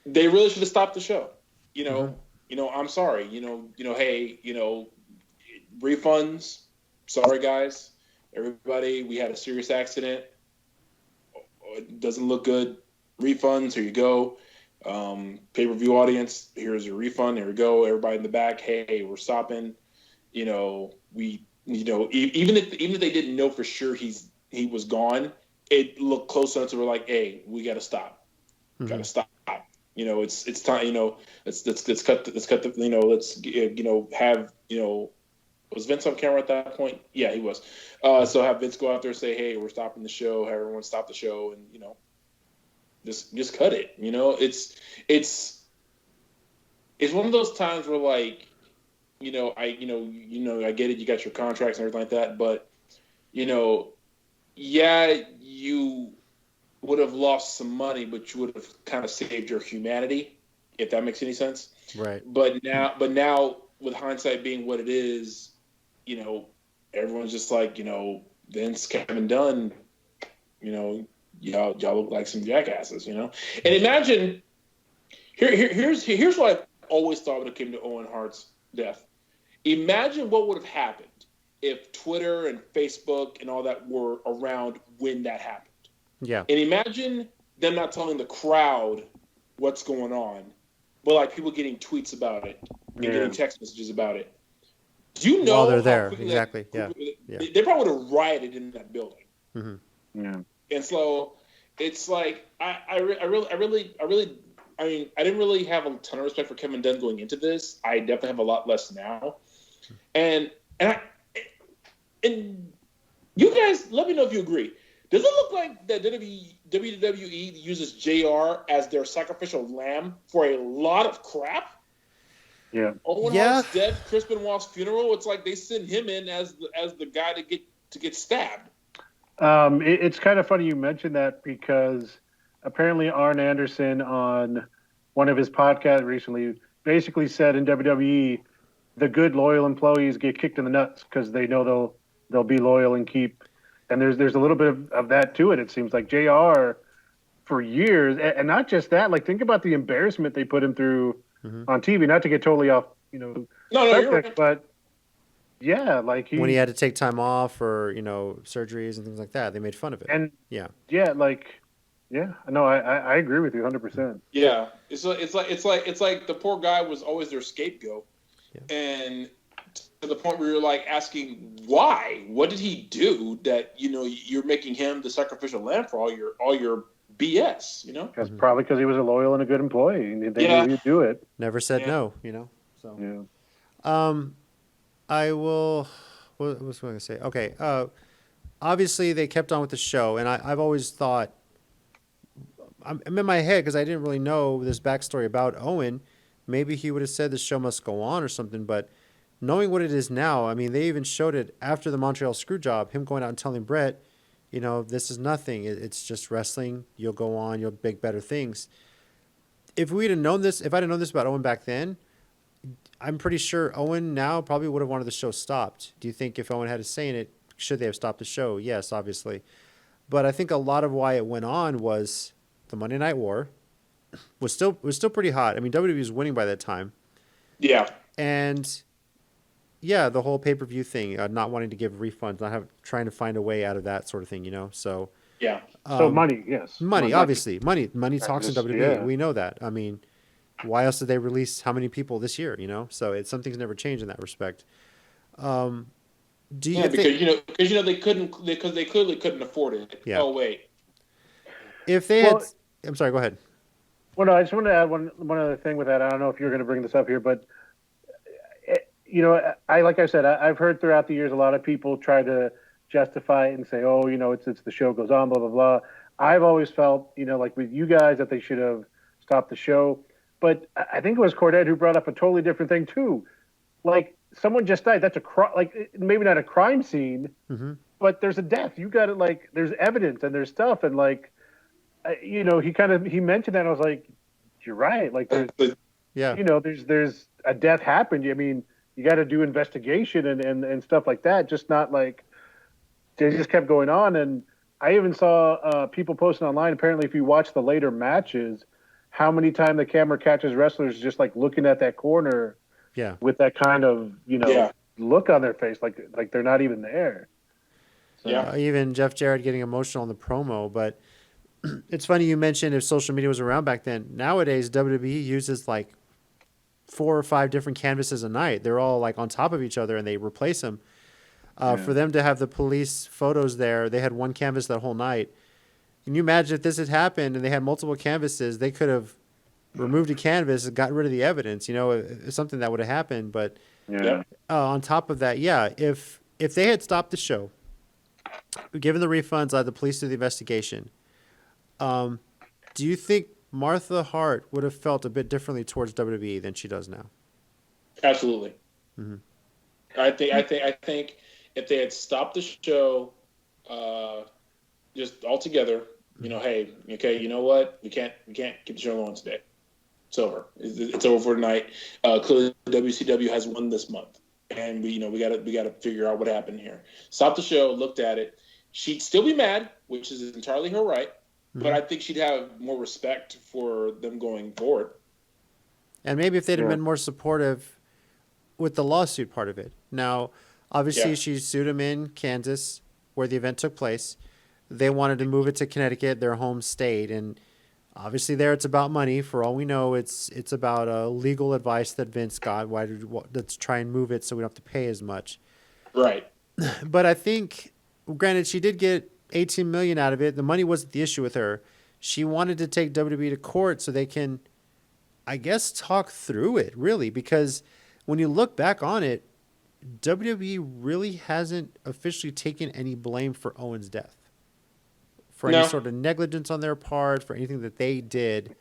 They really should have stopped the show. I'm sorry. Hey, refunds. Sorry, guys. Everybody, we had a serious accident. It doesn't look good. Refunds, here you go. Pay-per-view audience, here's your refund. Here we go. Everybody in the back, hey, we're stopping. Even if they didn't know for sure he was gone, it looked close enough to we're like, hey, we got to stop. Got to stop. It's time. Let's cut the. Have was Vince on camera at that point? Yeah, he was. So have Vince go out there and say, hey, we're stopping the show. Have everyone stop the show, and just cut it. It's one of those times where like, I get it. You got your contracts and everything like that, but you would have lost some money, but you would have kind of saved your humanity, if that makes any sense. Right. But now with hindsight being what it is, everyone's just like, Vince, Kevin Dunn, y'all look like some jackasses, And imagine, here's what I've always thought when it came to Owen Hart's death. Imagine what would have happened if Twitter and Facebook and all that were around when that happened. Yeah. And imagine them not telling the crowd what's going on, but like people getting tweets about it and getting text messages about it. Do you know? While they're there, exactly. Yeah. They probably would have rioted in that building. Mm-hmm. Yeah. And so it's like I didn't really have a ton of respect for Kevin Dunn going into this. I definitely have a lot less now. And you guys, let me know if you agree. Does it look like that WWE uses JR as their sacrificial lamb for a lot of crap? Yeah. Owen Hart's dead. Chris Benoit's funeral. It's like they send him in as the guy to get stabbed. It's kind of funny you mentioned that because apparently Arn Anderson on one of his podcasts recently basically said in WWE the good loyal employees get kicked in the nuts because they know they'll be loyal and keep. And there's a little bit of that to it. It seems like JR for years, and not just that. Like think about the embarrassment they put him through on TV. Not to get totally off, No, you're right. But yeah, like when he had to take time off or surgeries and things like that, they made fun of it. And yeah, no, I agree with you 100%. Yeah, it's like the poor guy was always their scapegoat, and to the point where you're like asking why? What did he do that you're making him the sacrificial lamb for all your BS? Because probably because he was a loyal and a good employee, and they knew he'd do it. Never said no. So I will. What was I going to say? Okay. Obviously, they kept on with the show, and I've always thought. I'm in my head because I didn't really know this backstory about Owen. Maybe he would have said the show must go on or something, but knowing what it is now, I mean, they even showed it after the Montreal Screwjob, him going out and telling Brett, this is nothing. It's just wrestling. You'll go on. You'll make better things. If I'd have known this about Owen back then, I'm pretty sure Owen now probably would have wanted the show stopped. Do you think if Owen had a say in it, should they have stopped the show? Yes, obviously. But I think a lot of why it went on was the Monday Night War was still pretty hot. I mean, WWE was winning by that time. Yeah. And yeah, the whole pay-per-view thing, not wanting to give refunds, trying to find a way out of that sort of thing, So yeah. So money, yes. Money, obviously. Money talks in WWE. Yeah. We know that. I mean, why else did they release how many people this year, So something's never changed in that respect. Do you think... because they clearly couldn't afford it. Yeah. Oh wait. If they had... I'm sorry, go ahead. Well, no, I just wanted to add one other thing with that. I don't know if you're going to bring this up here, but like I said, I've heard throughout the years a lot of people try to justify it and say, oh, it's the show goes on, blah blah blah. I've always felt, like with you guys, that they should have stopped the show. But I think it was Cornette who brought up a totally different thing too. Like someone just died. That's a like maybe not a crime scene, but there's a death. You got to there's evidence and there's stuff and he mentioned that. And I was like, you're right. Like there's there's a death happened. I mean, you got to do investigation and stuff like that. Just not they just kept going on. And I even saw people posting online. Apparently, if you watch the later matches, how many times the camera catches wrestlers just looking at that corner, with that kind of look on their face, like they're not even there. So. Even Jeff Jarrett getting emotional on the promo, but it's funny you mentioned if social media was around back then. Nowadays, WWE uses 4 or 5 different canvases a night. They're all on top of each other and they replace them. For them to have the police photos there, they had one canvas that whole night. Can you imagine if this had happened and they had multiple canvases? They could have removed a canvas and got rid of the evidence. It's something that would have happened. But on top of that, if they had stopped the show, given the refunds, let the police do the investigation. Do you think Martha Hart would have felt a bit differently towards WWE than she does now? Absolutely. Mm-hmm. I think if they had stopped the show, just altogether, hey, okay, you know what? We can't keep the show going today. It's over. It's over for tonight. Clearly, WCW has won this month, and we got to figure out what happened here. Stop the show. Looked at it. She'd still be mad, which is entirely her right. But I think she'd have more respect for them going forward. And maybe if they'd have been more supportive with the lawsuit part of it. Now, obviously, she sued him in Kansas, where the event took place. They wanted to move it to Connecticut, their home state. And obviously there it's about money. For all we know, it's about legal advice that Vince got. Let's try and move it so we don't have to pay as much. Right. But I think, granted, she did get $18 million out of it. The money wasn't the issue with her. She wanted to take WWE to court so they can, I guess, talk through it, really, because when you look back on it, WWE really hasn't officially taken any blame for Owen's death, for any sort of negligence on their part, for anything that they did.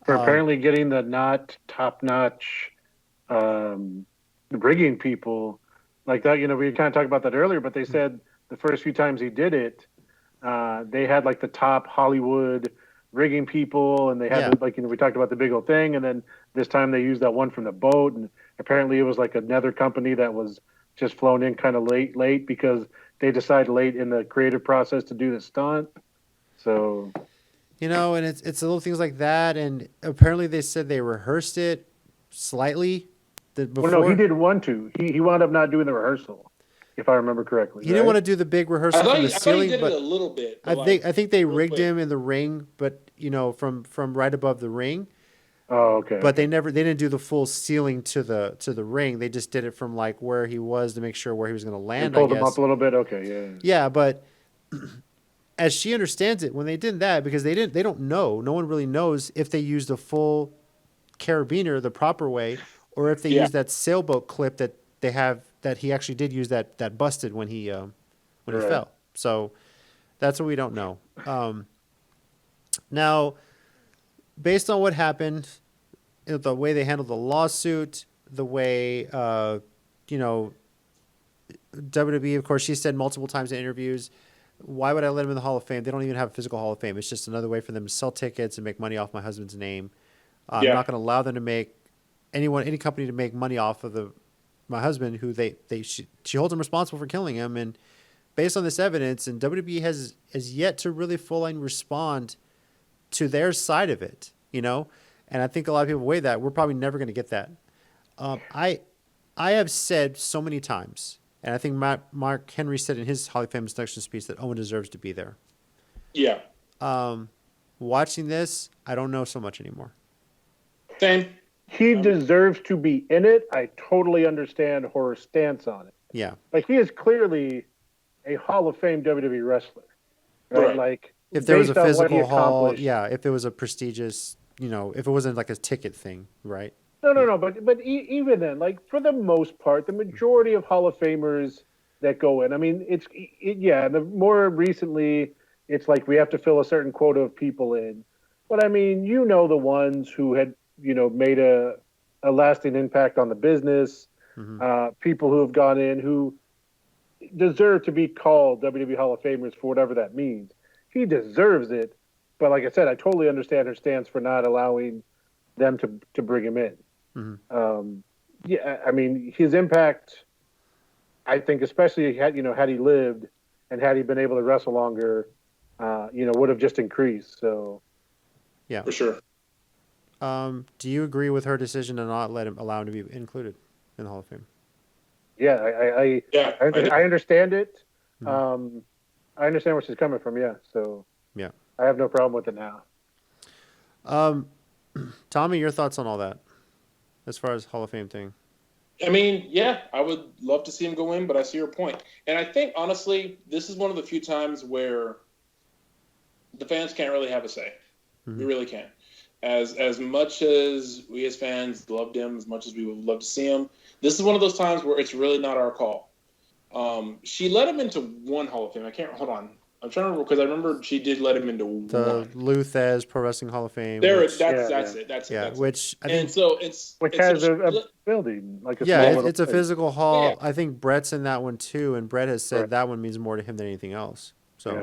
For apparently getting the not top-notch bringing people like that. We kind of talked about that earlier, but they said the first few times he did it, they had like the top Hollywood rigging people, and they had we talked about the big old thing, and then this time they used that one from the boat, and apparently it was like another company that was just flown in kind of late because they decided late in the creative process to do the stunt. So, and it's little things like that, and apparently they said they rehearsed it slightly. Well, no, he didn't want to. He wound up not doing the rehearsal, if I remember correctly. He didn't want to do the big rehearsal from the ceiling, he did but it a little bit. I think they rigged him in the ring, but from right above the ring. Oh, okay. But they didn't do the full ceiling to the ring. They just did it from like where he was to make sure where he was going to land. They pulled him up a little bit. Okay, yeah. Yeah, but as she understands it, when they did that, because they don't know. No one really knows if they used a full carabiner the proper way, or if they used that sailboat clip that they have that he actually did use that busted when he fell. So that's what we don't know. Now, based on what happened, the way they handled the lawsuit, the way WWE, of course, she said multiple times in interviews, why would I let him in the Hall of Fame? They don't even have a physical Hall of Fame. It's just another way for them to sell tickets and make money off my husband's name. I'm not going to allow them to make any company to make money off of my husband, who she holds him responsible for killing him. And based on this evidence, and WWE has yet to really fully respond to their side of it, and I think a lot of people weigh that. We're probably never going to get that. I have said so many times, and I think Mark Henry said in his Hall of Fame induction speech that Owen deserves to be there. Yeah. Watching this, I don't know so much anymore. Same. He deserves to be in it. I totally understand Horror's stance on it. Yeah. Like, he is clearly a Hall of Fame WWE wrestler. Right? Like, if there was a physical hall, if it was a prestigious, if it wasn't like a ticket thing, right? No. But even then, like, for the most part, the majority of Hall of Famers that go in, I mean, the more recently, it's like we have to fill a certain quota of people in. But I mean, the ones who had, made a lasting impact on the business, people who have gone in who deserve to be called WWE Hall of Famers for whatever that means. He deserves it. But like I said, I totally understand her stance for not allowing them to bring him in. I mean, his impact, I think, especially had he lived and had he been able to wrestle longer, would have just increased. So, yeah, for sure. Do you agree with her decision to not allow him to be included in the Hall of Fame? Yeah, I understand it. I understand where she's coming from. Yeah, so yeah, I have no problem with it now. Tommy, your thoughts on all that, as far as Hall of Fame thing? I mean, yeah, I would love to see him go in, but I see your point. And I think, honestly, this is one of the few times where the fans can't really have a say. We really can't. As much as we as fans loved him, as much as we would love to see him, this is one of those times where it's really not our call. She let him into one Hall of Fame. Hold on. I'm trying to remember, because I remember she did let him into the Luthez Pro Wrestling Hall of Fame. That's it. Which I think, and so it's has a building, like it's a physical hall. Yeah. I think Brett's in that one too, and Brett has said that one means more to him than anything else. So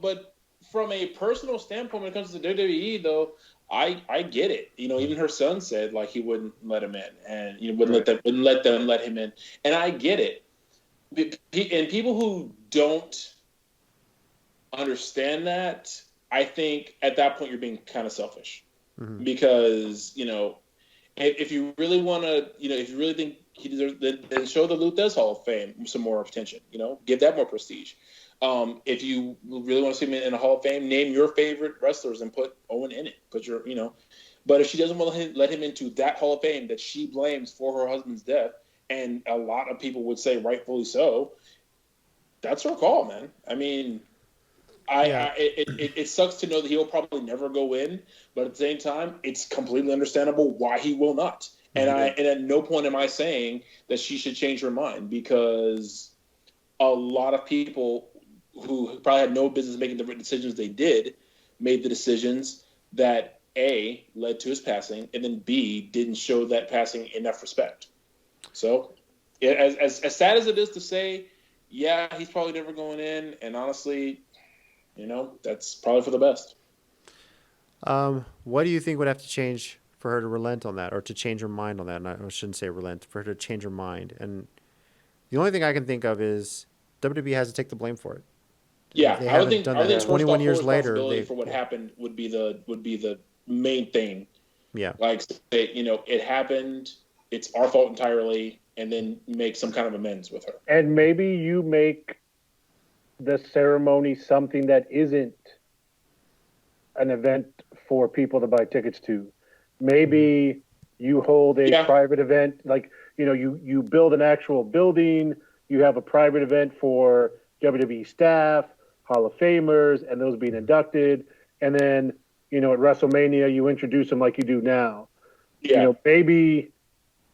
but from a personal standpoint, when it comes to WWE, though, I get it. Even her son said like he wouldn't let him in, and wouldn't let them let him in, and I get it. And people who don't understand that, I think at that point you're being kind of selfish, because if you really want to, if you really think he deserves, then show the Luthez Hall of Fame some more attention. Give that more prestige. If you really want to see him in a Hall of Fame, name your favorite wrestlers and put Owen in it. But if she doesn't want to let him into that Hall of Fame that she blames for her husband's death, and a lot of people would say rightfully so, that's her call, man. I mean, it sucks to know that he'll probably never go in, but at the same time, it's completely understandable why he will not. And at no point am I saying that she should change her mind, because a lot of people who probably had no business making the decisions they did made the decisions that A, led to his passing, and then B, didn't show that passing enough respect. So, as sad as it is to say, yeah, he's probably never going in, and honestly, that's probably for the best. What do you think would have to change for her to relent on that, or to change her mind on that? And I shouldn't say relent, for her to change her mind. And the only thing I can think of is WWE has to take the blame for it. Yeah, They I would haven't think done first that. off, 21 years full later, responsibility for what happened would be the main thing. Yeah. Like, say, it happened. It's our fault entirely, and then make some kind of amends with her. And maybe you make the ceremony something that isn't an event for people to buy tickets to. Maybe you hold a private event, like, you build an actual building, you have a private event for WWE staff, Hall of Famers, and those being inducted. And then, at WrestleMania, you introduce them like you do now. Yeah. Maybe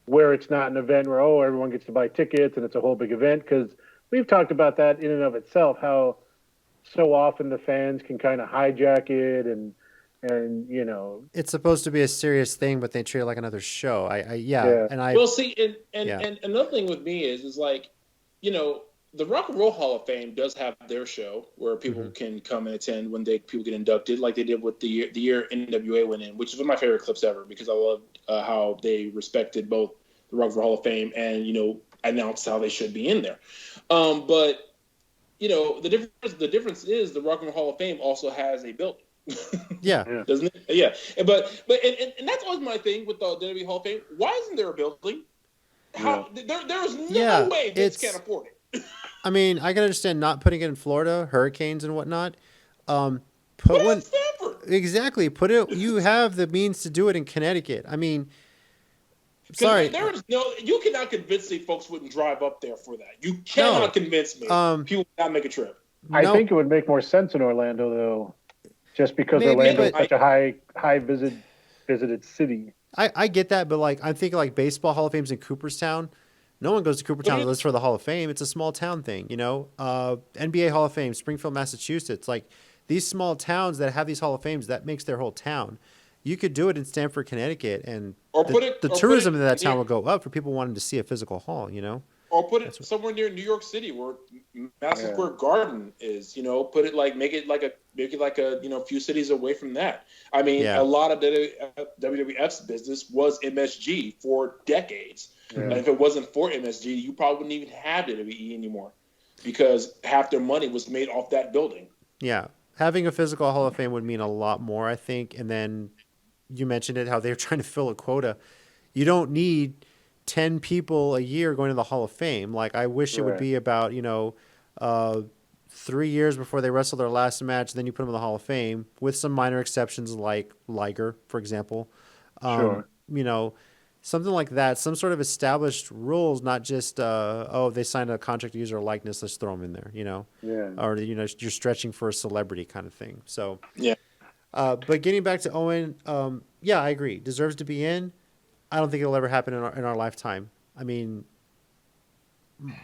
where it's not an event where, everyone gets to buy tickets and it's a whole big event, because we've talked about that in and of itself, how so often the fans can kind of hijack it and it's supposed to be a serious thing, but they treat it like another show. Well, see, and another thing with me is like, the Rock and Roll Hall of Fame does have their show where people can come and attend when people get inducted, like they did with the year NWA went in, which is one of my favorite clips ever, because I loved how they respected both the Rock and Roll Hall of Fame and announced how they should be in there. But the difference is the Rock and Roll Hall of Fame also has a building. Yeah. Doesn't it? Yeah. But that's always my thing with the WWE Hall of Fame. Why isn't there a building? How there is no way Vince can't afford it. I mean, I can understand not putting it in Florida, hurricanes and whatnot. Put it in Stanford. Exactly. Put it. You have the means to do it in Connecticut. I mean, sorry. You cannot convince me folks wouldn't drive up there for that. You cannot convince me people would not make a trip. I think it would make more sense in Orlando, though, just because Orlando is such a high visited city. I get that, but I'm thinking baseball Hall of Fame's in Cooperstown. No one goes to Cooperstown unless for the Hall of Fame. It's a small town thing, NBA Hall of Fame, Springfield, Massachusetts. These small towns that have these Hall of Fames, that makes their whole town. You could do it in Stamford, Connecticut, and the tourism in that town will go up for people wanting to see a physical hall, Or put it somewhere near New York City where Madison Square Garden is. Put it make it like a few cities away from that. I mean, a lot of WWF's business was MSG for decades. Yeah. And if it wasn't for MSG, you probably wouldn't even have WWE anymore, because half their money was made off that building. Yeah, having a physical Hall of Fame would mean a lot more, I think. And then you mentioned it, how they're trying to fill a quota. You don't need 10 people a year going to the Hall of Fame. I wish it would be about 3 years before they wrestle their last match, then you put them in the Hall of Fame, with some minor exceptions like Liger, for example. Something like that, some sort of established rules, not just they signed a contract to use our likeness, let's throw them in there, or you're stretching for a celebrity kind of thing. So but getting back to Owen, I agree, deserves to be in. I don't think it'll ever happen in our lifetime. I mean,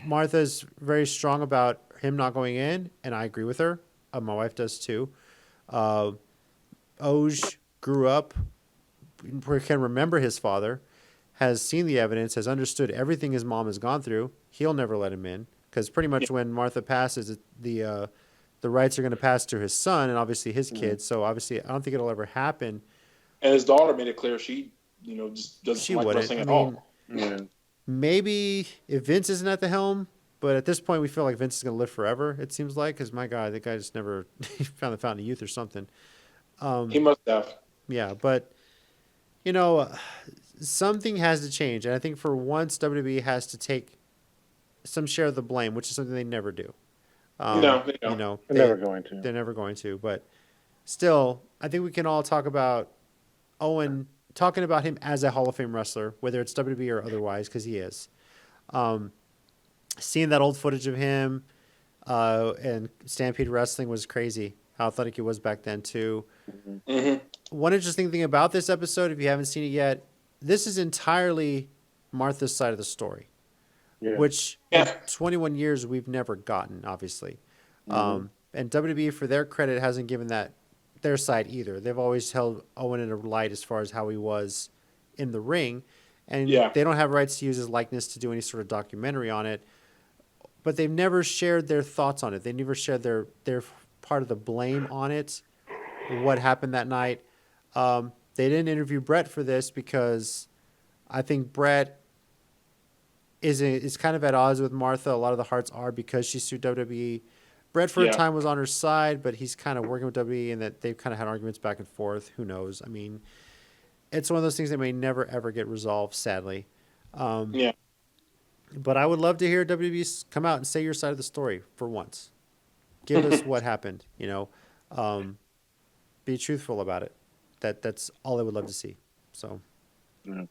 Martha's very strong about him not going in, and I agree with her. My wife does too. Oj grew up, can remember his father, has seen the evidence, has understood everything his mom has gone through. He'll never let him in, because pretty much when Martha passes, the rights are going to pass to his son and obviously his kids. So obviously, I don't think it'll ever happen. And his daughter made it clear she just doesn't like wrestling at all. Maybe if Vince isn't at the helm, but at this point we feel like Vince is going to live forever, it seems like, because my God, the guy just never found the fountain of youth or something. He must have. Yeah, but something has to change, and I think for once WWE has to take some share of the blame, which is something they never do. No, they don't. They're never going to. They're never going to, but still, I think we can all talk about Owen, talking about him as a Hall of Fame wrestler, whether it's WWE or otherwise, because he is. Seeing that old footage of him and Stampede Wrestling was crazy. How athletic he was back then, too. Mm-hmm. One interesting thing about this episode, if you haven't seen it yet, this is entirely Martha's side of the story, which in 21 years we've never gotten, obviously. And WWE, for their credit, hasn't given that their side either. They've always held Owen in a light as far as how he was in the ring, and they don't have rights to use his likeness to do any sort of documentary on it. But they've never shared their thoughts on it. They never shared their part of the blame on it, what happened that night. They didn't interview Brett for this because I think Brett is kind of at odds with Martha. A lot of the Harts are because she sued WWE. Brett for a time was on her side, but he's kind of working with WWE, and that they've kind of had arguments back and forth. Who knows? I mean, it's one of those things that may never, ever get resolved, sadly. But I would love to hear WWE come out and say your side of the story for once. Give us what happened, be truthful about it. That's all I would love to see. So, Can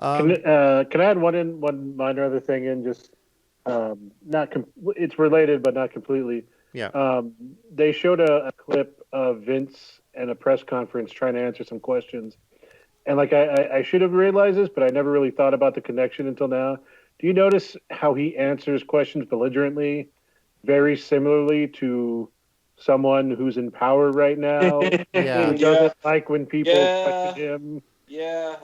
I add one minor other thing in? Just it's related, but not completely. Yeah. They showed a clip of Vince at a press conference trying to answer some questions, and like I should have realized this, but I never really thought about the connection until now. Do you notice how he answers questions belligerently, very similarly to someone who's in power right now? Who doesn't like when people question him? Yeah,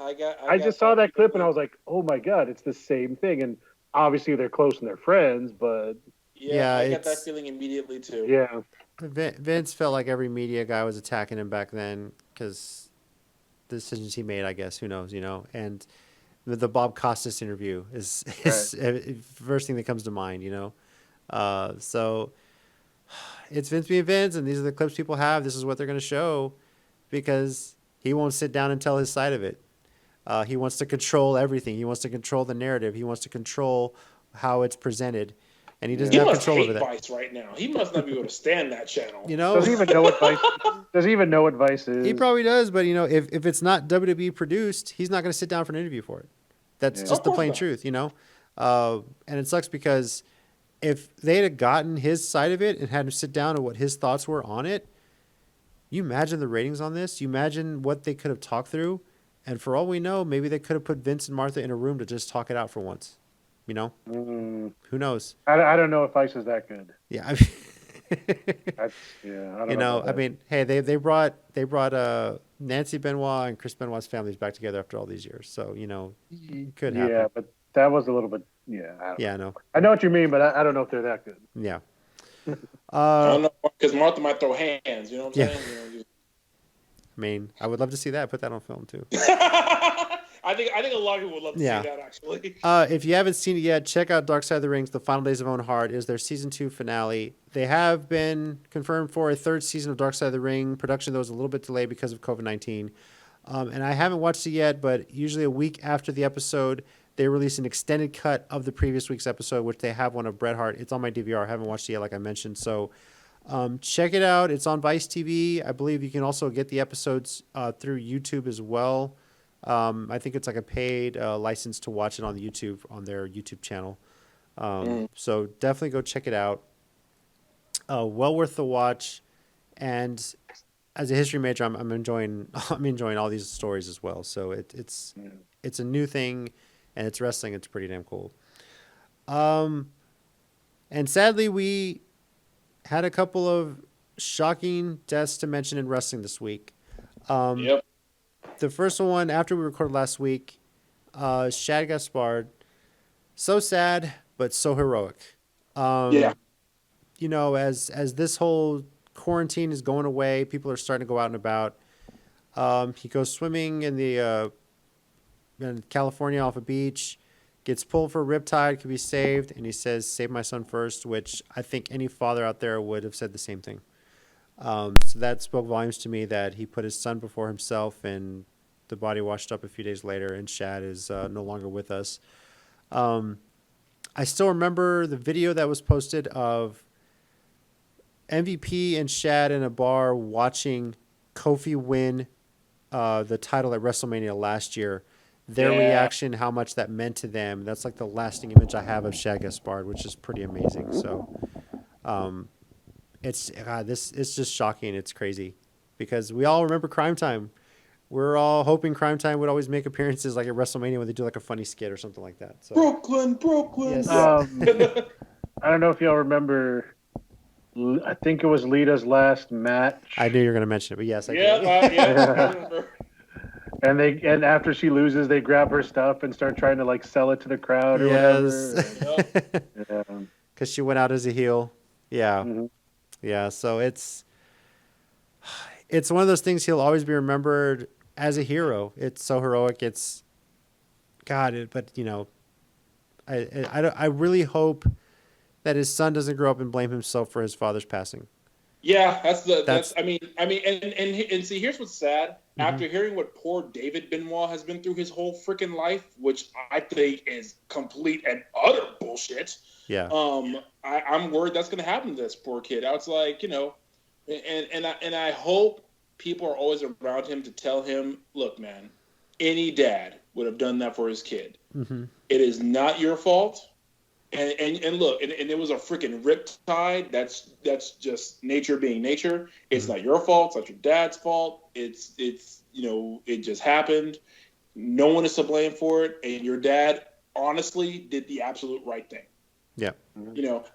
I just saw that clip and I was like, oh my God, it's the same thing. And obviously they're close and they're friends, but I got that feeling immediately too. Yeah. Vince felt like every media guy was attacking him back then because the decisions he made, I guess, who knows, and the Bob Costas interview is first thing that comes to mind, so it's Vince being Vince, and these are the clips people have. This is what they're going to show because he won't sit down and tell his side of it. He wants to control everything. He wants to control the narrative. He wants to control how it's presented. And he doesn't have control over that. He must hate Vice right now. He must not be able to stand that channel. Does he even know what Vice? Does he even know what Vice is? He probably does, but if it's not WWE produced, he's not going to sit down for an interview for it. That's just the plain truth, and it sucks because if they had gotten his side of it and had him sit down and what his thoughts were on it, you imagine the ratings on this. You imagine what they could have talked through, and for all we know, maybe they could have put Vince and Martha in a room to just talk it out for once. Who knows? I don't know if Vice is that good. Yeah, I don't know. I mean, hey, they brought Nancy Benoit and Chris Benoit's families back together after all these years, so it could happen. Yeah, but that was a little bit. I know. I know what you mean, but I don't know if they're that good. Yeah. I don't know because Martha might throw hands. You know what I'm saying? I mean, I would love to see that. Put that on film too. I think a lot of people would love to see that actually. If you haven't seen it yet, check out Dark Side of the Rings. The Final Days of Owen Hart is their season 2 finale. They have been confirmed for a 3rd season of Dark Side of the Ring. Production though was a little bit delayed because of COVID-19. And I haven't watched it yet, but usually a week after the episode, they release an extended cut of the previous week's episode, which they have one of Bret Hart. It's on my DVR. I haven't watched it yet, like I mentioned. So check it out. It's on Vice TV. I believe you can also get the episodes through YouTube as well. I think it's like a paid license to watch it on the YouTube on their YouTube channel. So definitely go check it out. Well worth the watch. And as a history major, I'm enjoying all these stories as well. So it's a new thing, and it's wrestling. It's pretty damn cool. And sadly, we had a couple of shocking deaths to mention in wrestling this week. Yep. The first one, after we recorded last week, Shad Gaspard, so sad, but so heroic. As this whole quarantine is going away, people are starting to go out and about. He goes swimming in California off a beach, gets pulled for a riptide, could be saved, and he says, "Save my son first," which I think any father out there would have said the same thing. So that spoke volumes to me that he put his son before himself, and the body washed up a few days later, and Shad is no longer with us. I still remember the video that was posted of MVP and Shad in a bar watching Kofi win the title at WrestleMania last year. Their reaction, how much that meant to them. That's like the lasting image I have of Shad Gaspard, which is pretty amazing. So it's just shocking. It's crazy because we all remember Crime Time. We're all hoping Crime Time would always make appearances like at WrestleMania when they do like a funny skit or something like that. So. Brooklyn. Yes. I don't know if y'all remember I think it was Lita's last match. I knew you were going to mention it, but yes, I did. I remember. And after she loses, they grab her stuff and start trying to like sell it to the crowd or whatever. Yeah. Because she went out as a heel. Yeah. Mm-hmm. Yeah. So it's one of those things he'll always be remembered as a hero. It's so heroic. It's God, but I really hope that his son doesn't grow up and blame himself for his father's passing. Yeah, that's I mean, and see, here's what's sad. Mm-hmm. After hearing what poor David Benoit has been through his whole freaking life, which I think is complete and utter bullshit. Yeah. I'm worried that's going to happen to this poor kid. I was like, and I hope people are always around him to tell him, look, man, any dad would have done that for his kid. Mm-hmm. It is not your fault. And look, and it was a freaking riptide. That's just nature being nature. It's mm-hmm. not your fault. It's not your dad's fault. It's it just happened. No one is to blame for it. And your dad honestly did the absolute right thing. Yeah.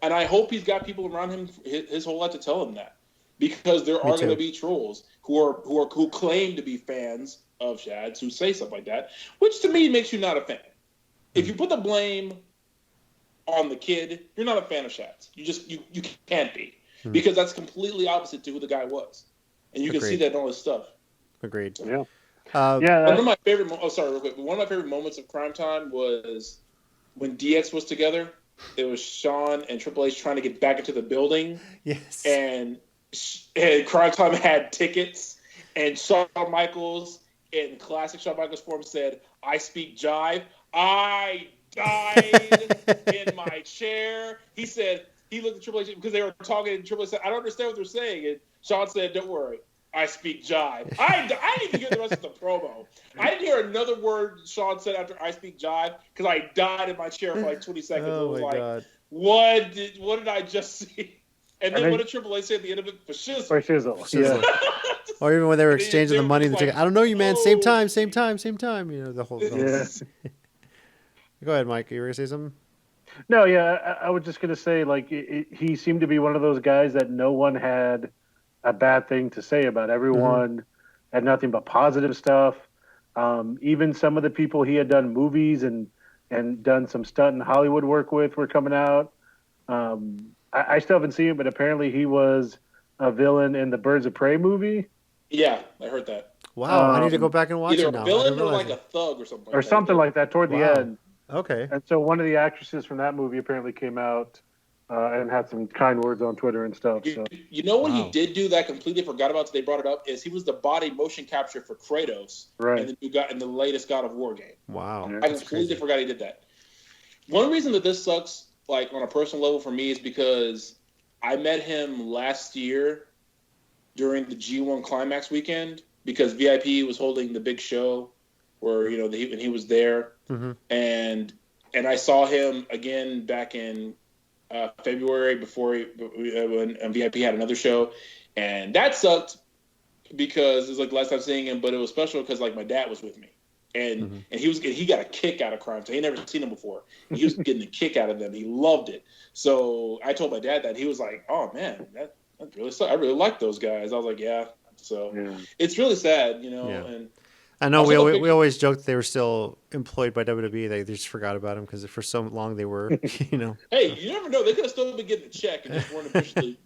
And I hope he's got people around him his whole life to tell him that, because there are going to be trolls who claim to be fans of Shad's who say stuff like that, which to me makes you not a fan. Mm-hmm. If you put the blame on the kid, you're not a fan of Shad's. You can't be, because that's completely opposite to who the guy was, and you can see that in all his stuff. Agreed. Yeah. One of my favorite. Real quick. One of my favorite moments of Crime Time was when DX was together. It was Shawn and Triple H trying to get back into the building. Yes. And Crime Time had tickets, and Shawn Michaels in classic Shawn Michaels form said, "I speak jive." I died in my chair. He said, he looked at Triple H because they were talking, and Triple H said, "I don't understand what they're saying." And Shawn said, "Don't worry, I speak jive." I didn't even hear the rest of the promo. I didn't hear another word Shawn said after "I speak jive" because I died in my chair for like 20 seconds. Oh, it was my like, God. what did I just see? And then what did Triple H say at the end of it? For shizzle. For shizzle. Yeah. Or even when they were exchanging the money, like, I don't know you, man. Same time. The whole. Yeah. Go ahead, Mike. You were gonna say something? No, yeah, I was just gonna say, like, he seemed to be one of those guys that no one had a bad thing to say about. Everyone had nothing but positive stuff. Even some of the people he had done movies and done some stunt in Hollywood work with were coming out. I still haven't seen it, but apparently he was a villain in the Birds of Prey movie. Yeah, I heard that. Wow, I need to go back and watch either it now. A villain or like a thug or something. Or something like that toward the end. Okay. And so one of the actresses from that movie apparently came out and had some kind words on Twitter and stuff. So. You know what he did do that I completely forgot about till they brought it up is he was the body motion capture for Kratos in the latest God of War game. Wow. Yeah, I completely forgot he did that. One reason that this sucks, like on a personal level for me, is because I met him last year during the G1 Climax weekend because VIP was holding the big show where he was there, and I saw him again back in February when VIP had another show, and that sucked because it was like the last time seeing him, but it was special because like my dad was with me, and he got a kick out of Crime Time. He never seen him before. He was getting a kick out of them. He loved it. So I told my dad that. He was like, "Oh man, that really sucked. I really like those guys." I was like, "Yeah." So it's really sad, and. I know we always joked that they were still employed by WWE. They just forgot about them because for so long they were, Hey, you never know. They could have still been getting a check and just weren't officially,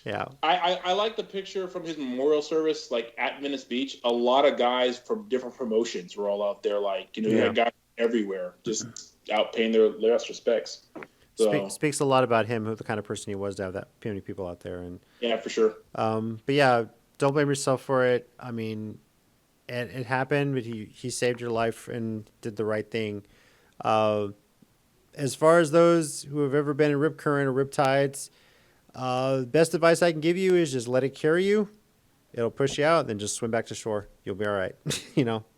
Yeah. I like the picture from his memorial service, like at Venice Beach. A lot of guys from different promotions were all out there, like, you had guys everywhere just out paying their last respects. So, speaks a lot about him, the kind of person he was to have that many people out there. And yeah, for sure. But yeah, don't blame yourself for it. I mean, it happened, but he saved your life and did the right thing. As far as those who have ever been in Rip Current or Rip Tides, best advice I can give you is just let it carry you. It'll push you out, and then just swim back to shore. You'll be all right.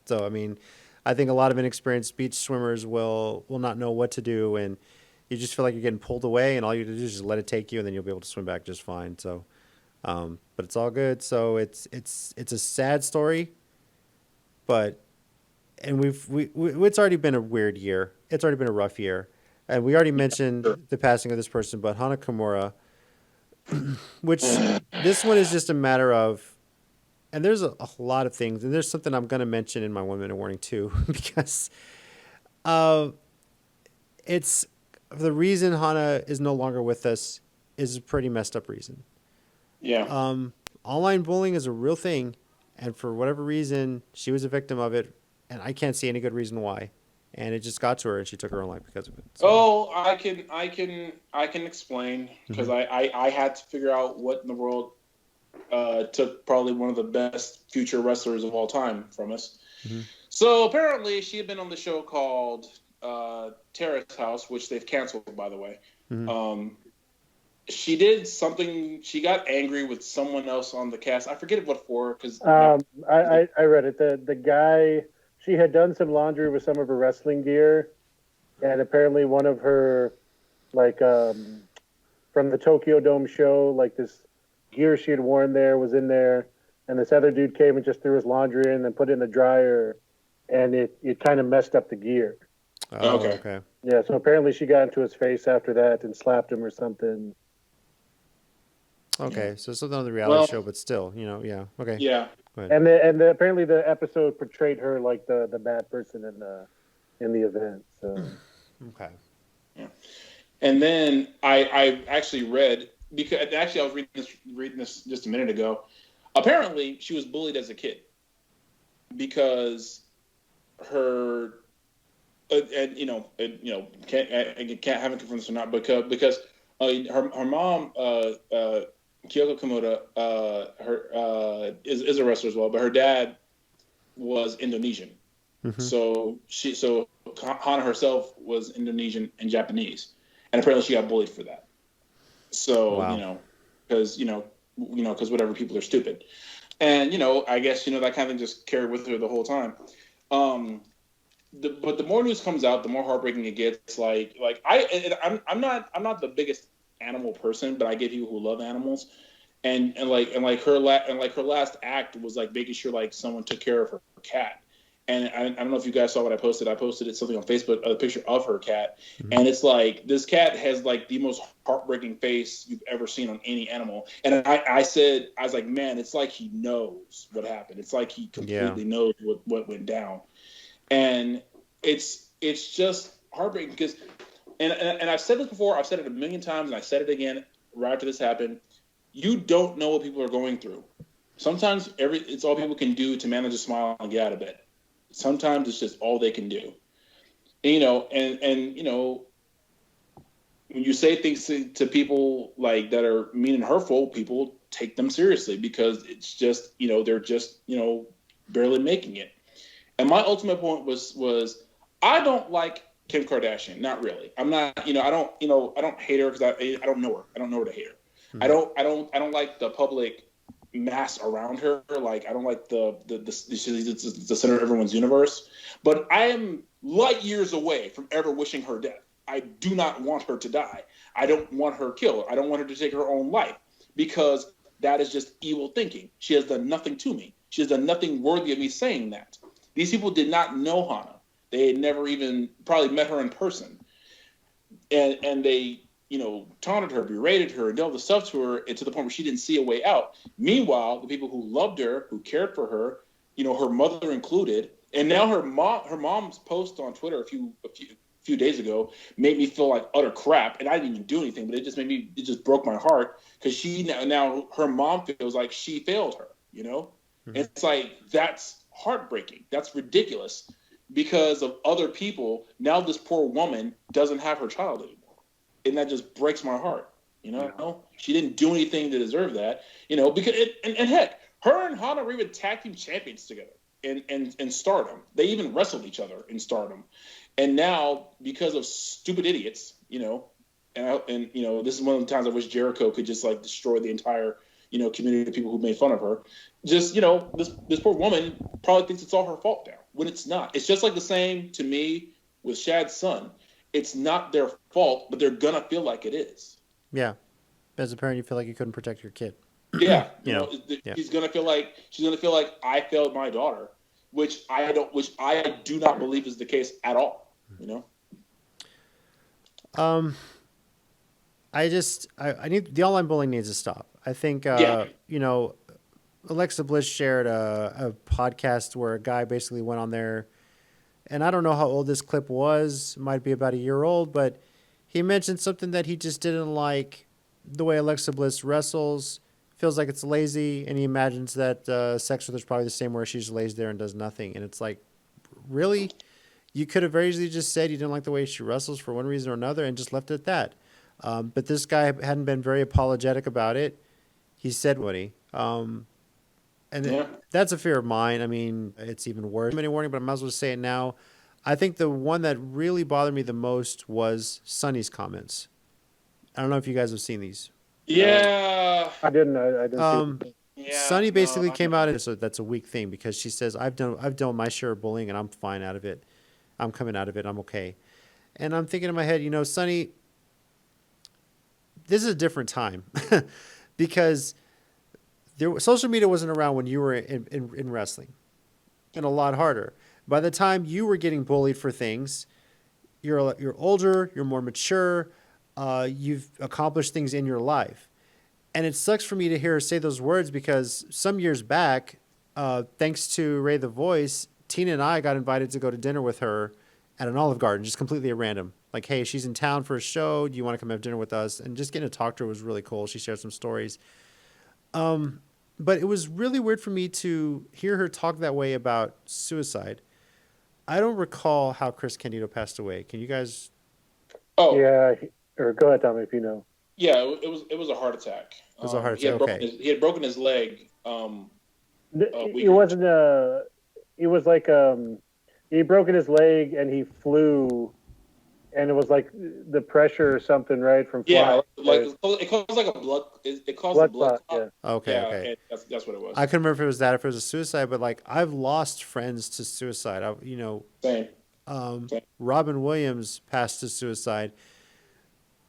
So I mean, I think a lot of inexperienced beach swimmers will not know what to do, and you just feel like you're getting pulled away, and all you have to do is just let it take you, and then you'll be able to swim back just fine. So, but it's all good. So it's a sad story. But, and it's already been a weird year. It's already been a rough year. And we already mentioned the passing of this person, but Hana Kimura, which this one is just a matter of, and there's a lot of things, and there's something I'm going to mention in my 1 minute warning too, because it's the reason Hana is no longer with us is a pretty messed up reason. Yeah. Online bullying is a real thing, and for whatever reason, she was a victim of it, and I can't see any good reason why. And it just got to her, and she took her own life because of it. So. Oh, I can explain because I had to figure out what in the world took probably one of the best future wrestlers of all time from us. Mm-hmm. So apparently she had been on the show called Terrace House, which they've canceled, by the way. Mm-hmm. She did something. She got angry with someone else on the cast. I forget what for. Because I read it. The guy, she had done some laundry with some of her wrestling gear, and apparently one of her, like, from the Tokyo Dome show, like this gear she had worn there was in there, and this other dude came and just threw his laundry in and put it in the dryer, and it kind of messed up the gear. Oh, okay. Yeah, so apparently she got into his face after that and slapped him or something. Okay, so something on the reality show, but still, yeah. Okay. Yeah. Go ahead. And apparently the episode portrayed her like the bad person in the event. So. Okay. Yeah. And then I actually read, because actually I was reading this just a minute ago. Apparently she was bullied as a kid because her can't haven't confirmed this or not, because her mom Kyoko Kimura is a wrestler as well, but her dad was Indonesian. Mm-hmm. So Hana herself was Indonesian and Japanese, and apparently she got bullied for that. So wow. Because whatever, people are stupid, and I guess that kind of thing just carried with her the whole time. But the more news comes out, the more heartbreaking it gets. I'm not the biggest animal person, but I get people who love animals, and her last act was like making sure like someone took care of her cat. And I don't know if you guys saw what I posted. I posted something on Facebook, a picture of her cat, mm-hmm. and it's like this cat has like the most heartbreaking face you've ever seen on any animal. And I was like, man, it's like he knows what happened. It's like he completely knows what went down. And it's just heartbreaking because, and I've said this before, I've said it a million times, and I said it again right after this happened. You don't know what people are going through. Sometimes it's all people can do to manage a smile and get out of bed. Sometimes it's just all they can do. And when you say things to people like that are mean and hurtful, people take them seriously because it's just, they're just, barely making it. And my ultimate point was I don't like Kim Kardashian. Not really. I'm not, I don't hate her because I don't know her. I don't know her to hate her. Mm-hmm. I don't like the public mass around her. Like, I don't like the center of everyone's universe. But I am light years away from ever wishing her death. I do not want her to die. I don't want her killed. I don't want her to take her own life because that is just evil thinking. She has done nothing to me. She has done nothing worthy of me saying that. These people did not know Hana. They had never even probably met her in person. And they, taunted her, berated her, and did all the stuff to her, and to the point where she didn't see a way out. Meanwhile, the people who loved her, who cared for her, her mother included, and now her mom's post on Twitter a few days ago made me feel like utter crap, and I didn't even do anything, but it just broke my heart because she now her mom feels like she failed her, Mm-hmm. And it's like, that's heartbreaking. That's ridiculous because of other people. Now this poor woman doesn't have her child anymore. And that just breaks my heart, Yeah. She didn't do anything to deserve that, because and heck, her and Hana were even tag team champions together in Stardom. They even wrestled each other in Stardom. And now, because of stupid idiots, and this is one of the times I wish Jericho could just like destroy the entire, community of people who made fun of her. Just, this poor woman probably thinks it's all her fault now, when it's not. It's just like the same to me with Shad's son. It's not their fault, but they're gonna feel like it is. Yeah, as a parent, you feel like you couldn't protect your kid. Yeah, she's gonna feel like I failed my daughter, which I do not believe is the case at all. I need the online bullying needs to stop. I think Alexa Bliss shared a podcast where a guy basically went on there, and I don't know how old this clip was. It might be about a year old, but he mentioned something that he just didn't like the way Alexa Bliss wrestles. Feels like it's lazy, and he imagines that sex with her is probably the same where she just lays there and does nothing. And it's like, really? You could have very easily just said you didn't like the way she wrestles for one reason or another and just left it at that. But this guy hadn't been very apologetic about it. He said what he. That's a fear of mine. I mean, it's even worse. Many warning, but I might as well say it now. I think the one that really bothered me the most was Sonny's comments. I don't know if you guys have seen these. Yeah. I didn't see it. Sonny basically came out and so that's a weak thing because she says, I've done my share of bullying and I'm fine out of it. I'm coming out of it. I'm okay. And I'm thinking in my head, Sonny, this is a different time because social media wasn't around when you were in wrestling, and a lot harder. By the time you were getting bullied for things, you're older, you're more mature, you've accomplished things in your life. And it sucks for me to hear her say those words because some years back, thanks to Ray the Voice, Tina and I got invited to go to dinner with her at an Olive Garden, just completely at random. Like, hey, she's in town for a show. Do you want to come have dinner with us? And just getting to talk to her was really cool. She shared some stories. But it was really weird for me to hear her talk that way about suicide. I don't recall how Chris Candido passed away. Can you guys? Oh, yeah. Or go ahead, Tommy, if you know. Yeah, it was a heart attack. It was a heart attack. He had broken his leg. It wasn't it was like he broken his leg and he flew, and it was like the pressure or something, right? From flying. It caused like a blood. It caused a blood clot. Yeah. Okay. That's what it was. I couldn't remember if it was that, if it was a suicide, but like I've lost friends to suicide. Same. Robin Williams passed to suicide.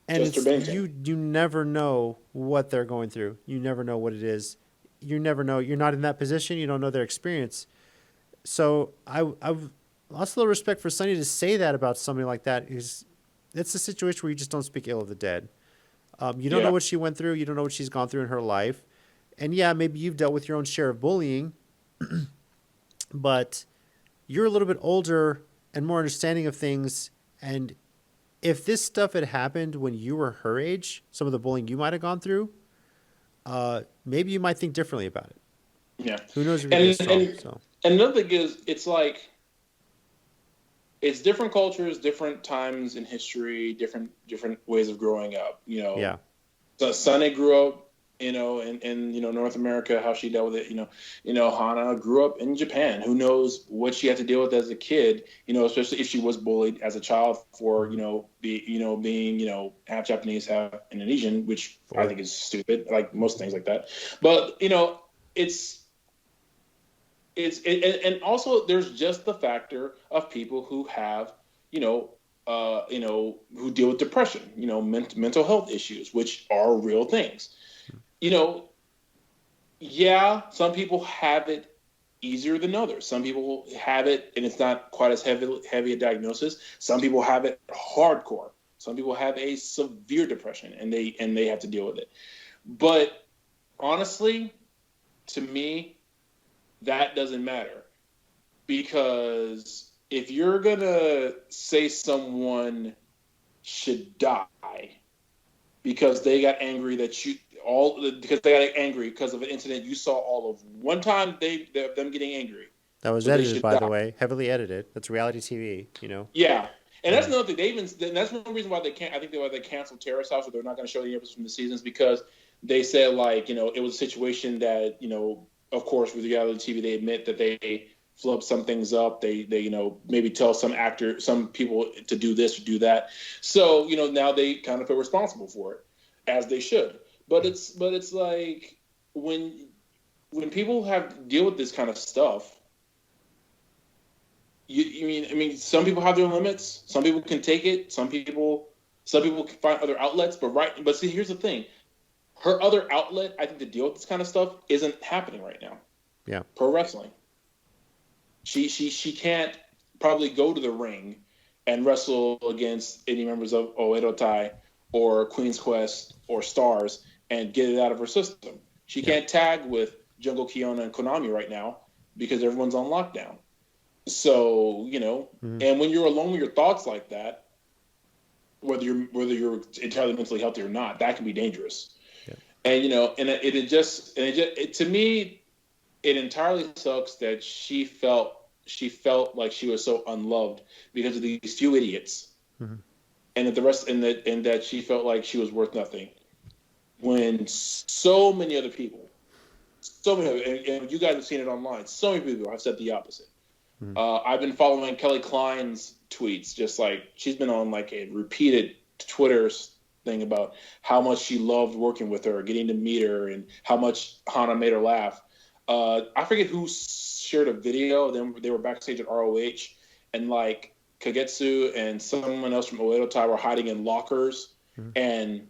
And you never know what they're going through. You never know what it is. You never know. You're not in that position. You don't know their experience. So I've lost a little respect for Sonny to say that about somebody like that. It's a situation where you just don't speak ill of the dead. You don't know what she went through. You don't know what she's gone through in her life. And yeah, maybe you've dealt with your own share of bullying, but you're a little bit older and more understanding of things. And if this stuff had happened when you were her age, some of the bullying you might have gone through, maybe you might think differently about it. Yeah. Who knows if you're strong, so. And another thing is, it's like, it's different cultures, different times in history, different ways of growing up, Yeah. So Sonny grew up, in North America, how she dealt with it. Hana grew up in Japan. Who knows what she had to deal with as a kid, especially if she was bullied as a child for, being, half Japanese, half Indonesian, which I think is stupid, like most things like that. But, and also there's just the factor of people who have, who deal with depression, mental health issues, which are real things. Some people have it easier than others. Some people have it and it's not quite as heavy a diagnosis. Some people have it hardcore. Some people have a severe depression and they have to deal with it. But honestly, to me, that doesn't matter, because if you're gonna say someone should die because they got angry because they got angry because of an incident you saw all of one time, them getting angry. That was edited, by the way, heavily edited. That's reality TV, Yeah, and that's another thing. That's one reason why they can't. I think why they canceled Terrace House, or they're not going to show the episodes from the seasons, because they said it was a situation that of course with reality TV they admit that they flub some things up. They maybe tell some people to do this or do that. So now they kind of feel responsible for it, as they should. But it's like when people deal with this kind of stuff, some people have their limits. Some people can take it. Some people can find other outlets. But see, here's the thing: her other outlet, I think, to deal with this kind of stuff isn't happening right now. Yeah, pro wrestling. She can't probably go to the ring and wrestle against any members of Oedo Tai or Queen's Quest or Stars and get it out of her system. She can't tag with Jungle Kiona and Konami right now because everyone's on lockdown. So, and when you're alone with your thoughts like that, whether you're entirely mentally healthy or not, that can be dangerous. Yeah. And it to me, it entirely sucks that she felt like she was so unloved because of these few idiots, and that the rest, and that she felt like she was worth nothing. When so many other people, and you guys have seen it online, so many people have said the opposite. I've been following Kelly Klein's tweets, just like she's been on like a repeated Twitter thing about how much she loved working with her, getting to meet her, and how much Hana made her laugh. I forget who shared a video. Then they were backstage at ROH, and like Kagetsu and someone else from Oedo Tai were hiding in lockers, and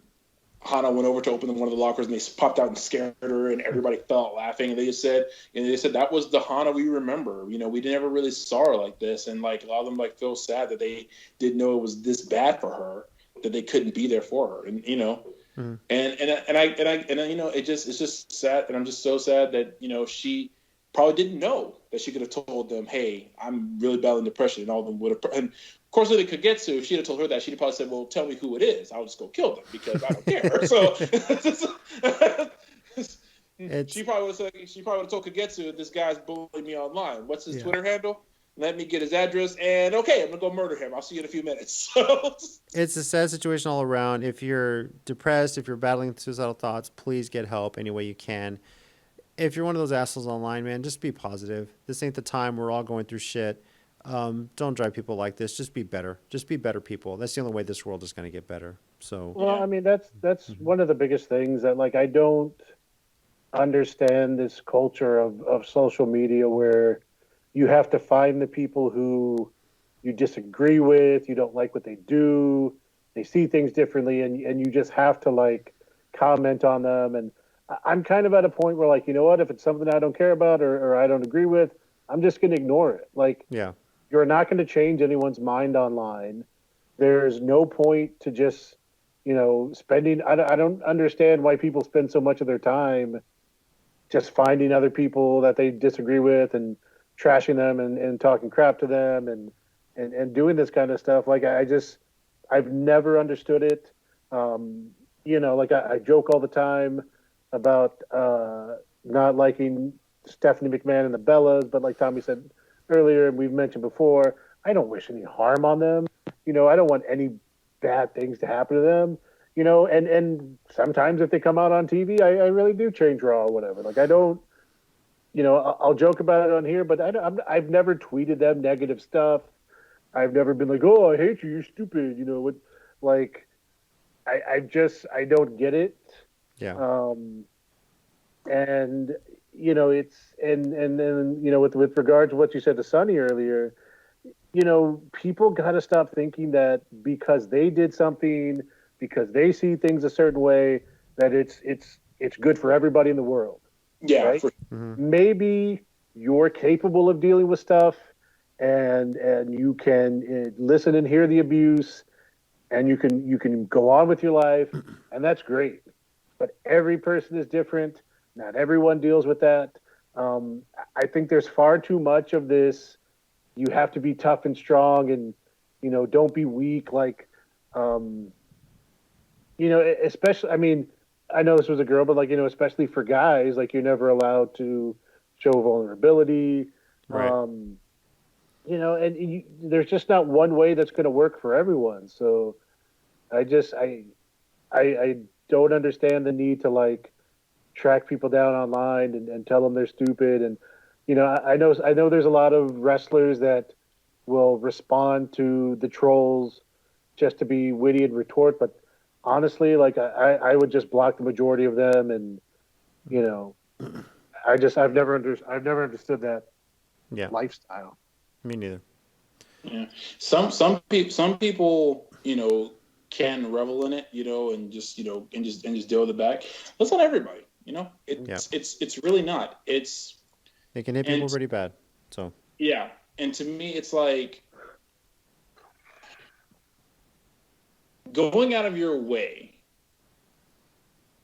Hana went over to open one of the lockers, and they popped out and scared her, and everybody fell out laughing. And they said that was the Hana we remember. We never really saw her like this, and like a lot of them like feel sad that they didn't know it was this bad for her, that they couldn't be there for her, and it's just sad, and I'm just so sad that she probably didn't know that she could have told them, hey, I'm really battling depression, and all of them would have. And of course, if they could get to, if she'd have told her that, she'd have probably said, well, tell me who it is. I'll just go kill them because I don't care. So she probably would have told Kagetsu, this guy's bullying me online. What's his Twitter handle? Let me get his address, and okay, I'm gonna go murder him. I'll see you in a few minutes. It's a sad situation all around. If you're depressed, if you're battling suicidal thoughts, please get help any way you can. If you're one of those assholes online, man, just be positive. This ain't the time. We're all going through shit. Don't drive people like this. Just be better. Just be better people. That's the only way this world is going to get better. So. Well, I mean, that's one of the biggest things that, like, I don't understand this culture of social media where you have to find the people who you disagree with, you don't like what they do, they see things differently, and you just have to, like, comment on them. And I'm kind of at a point where, like, you know what, if it's something I don't care about or I don't agree with, I'm just going to ignore it. Like, you're not going to change anyone's mind online. There's no point to just, spending. I don't understand why people spend so much of their time just finding other people that they disagree with and trashing them and talking crap to them and doing this kind of stuff. Like, I've never understood it. Like I joke all the time about not liking Stephanie McMahon and the Bellas, but like Tommy said earlier, and we've mentioned before, I don't wish any harm on them. I don't want any bad things to happen to them. And sometimes if they come out on TV, I really do change Raw or whatever. Like, I don't, I'll joke about it on here, but I've never tweeted them negative stuff. I've never been like, oh, I hate you, you're stupid. Like, I don't get it. Yeah. And it's and then with regard to what you said to Sonny earlier, people got to stop thinking that because they did something, because they see things a certain way, that it's good for everybody in the world. Yeah. Right? Maybe you're capable of dealing with stuff, and you can listen and hear the abuse, and you can go on with your life, and that's great. But every person is different. Not everyone deals with that. I think there's far too much of this. You have to be tough and strong, and don't be weak. Like, especially. I mean, I know this was a girl, but like especially for guys, like you're never allowed to show vulnerability. Right. There's just not one way that's going to work for everyone. So, I don't understand the need to like track people down online and tell them they're stupid. And I know there's a lot of wrestlers that will respond to the trolls just to be witty and retort, but honestly, like I would just block the majority of them. And I've never understood that lifestyle. Me neither. Yeah, some people can revel in it, and just deal with it back. That's not everybody, It's really not. It can hit people pretty bad. So yeah, and to me, it's like going out of your way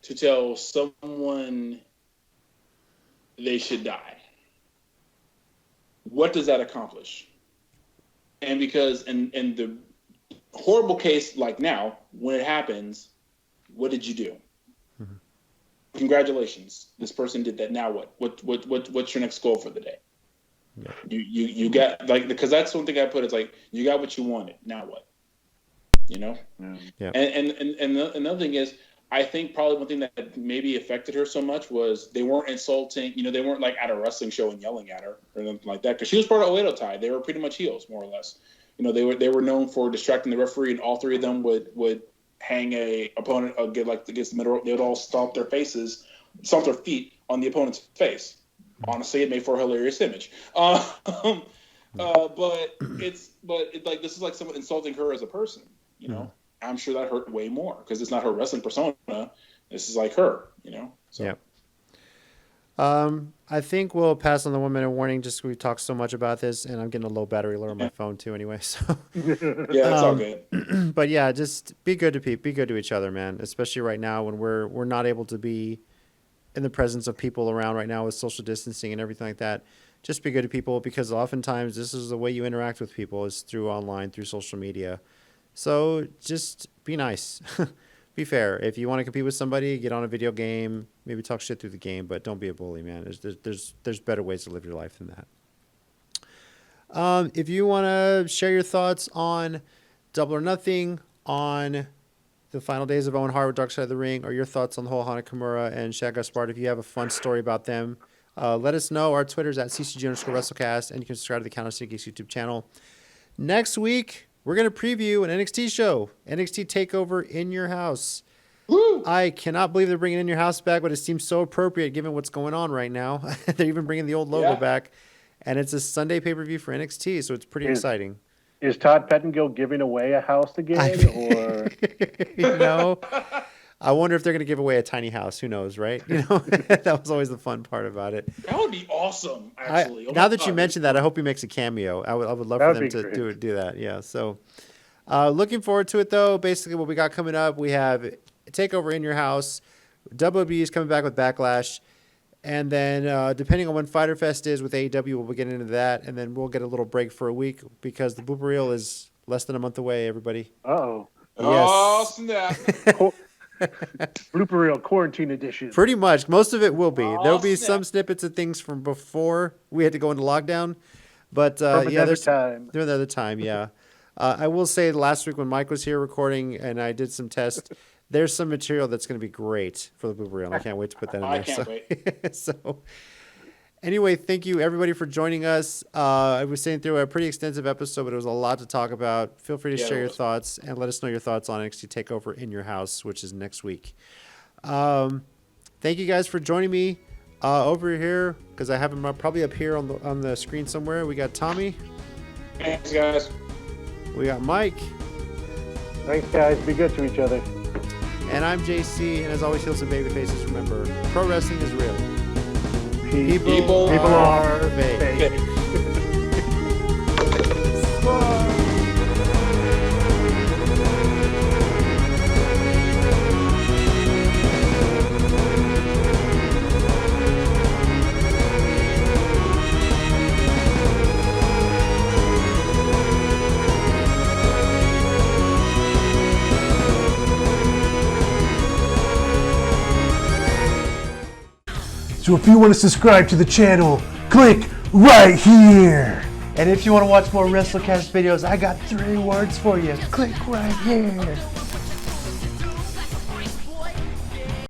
to tell someone they should die, what does that accomplish? And because in the horrible case like now, when it happens, what did you do? Mm-hmm. Congratulations, this person did that. Now what? What's your next goal for the day? Yeah. You got, like, because that's one thing I put. It's like, you got what you wanted. Now what? You know. Yeah. And another thing is, I think probably one thing that maybe affected her so much was they weren't insulting. You know, they weren't like at a wrestling show and yelling at her or anything like that, because she was part of Oedo Tai. They were pretty much heels, more or less. You know, they were known for distracting the referee, and all three of them would hang a opponent against the middle. They would all stomp their feet on the opponent's face. Honestly, it made for a hilarious image. But it's like, this is like someone insulting her as a person. You know, I'm sure that hurt way more because it's not her wrestling persona. This is like her. You know. So. Yeah. I think we'll pass on the 1 minute warning. Just we talked so much about this, and I'm getting a low battery alert on my phone too. Anyway, so yeah, it's all good. But yeah, just be good to people. Be good to each other, man. Especially right now when we're not able to be in the presence of people around right now with social distancing and everything like that. Just be good to people, because oftentimes this is the way you interact with people is through online, through social media. So just be nice. Be fair. If you want to compete with somebody, get on a video game, maybe talk shit through the game, but don't be a bully, man. There's better ways to live your life than that. If you want to share your thoughts on Double or Nothing, on the final days of Owen Hart with Dark Side of the Ring, or your thoughts on the whole Hana Kimura and Shad Gaspard, if you have a fun story about them, let us know. Our Twitter's at CCG_WrestleCast, and you can subscribe to the Counter City Geeks YouTube channel. Next week, we're going to preview an NXT show, NXT TakeOver in your house. Woo! I cannot believe they're bringing In Your House back, but it seems so appropriate given what's going on right now. They're even bringing the old logo back, and it's a Sunday pay-per-view for NXT, so it's pretty exciting. Is Todd Pettengill giving away a house again, or I wonder if they're going to give away a tiny house. Who knows, right? You know, that was always the fun part about it. That would be awesome, actually. Now that you mentioned that, I hope he makes a cameo. I would love for them to do that. Yeah. So, looking forward to it, though. Basically, what we got coming up, we have TakeOver in your house. WWE is coming back with Backlash. And then, depending on when Fyter Fest is with AEW, we'll get into that. And then we'll get a little break for a week because the Blooper Reel is less than a month away, everybody. Uh-oh. Yes. Oh, snap. Blooper Reel quarantine edition. Pretty much. Most of it will be. There'll be some snippets of things from before we had to go into lockdown. But, there's another time, yeah. I will say last week when Mike was here recording and I did some tests, there's some material that's going to be great for the Blooper Reel. I can't wait to put that in there. I can't wait. So, anyway, thank you everybody for joining us. I was saying through a pretty extensive episode, but it was a lot to talk about. Feel free to share your thoughts and let us know your thoughts on NXT TakeOver in your house, which is next week. Thank you guys for joining me over here, because I have them probably up here on the screen somewhere. We got Tommy. Thanks, guys. We got Mike. Thanks, guys. Be good to each other. And I'm JC, and as always, heels and baby faces. Remember, pro wrestling is real. People are fake. So if you want to subscribe to the channel, click right here. And if you want to watch more WrestleCast videos, I got 3 words for you. Click right here.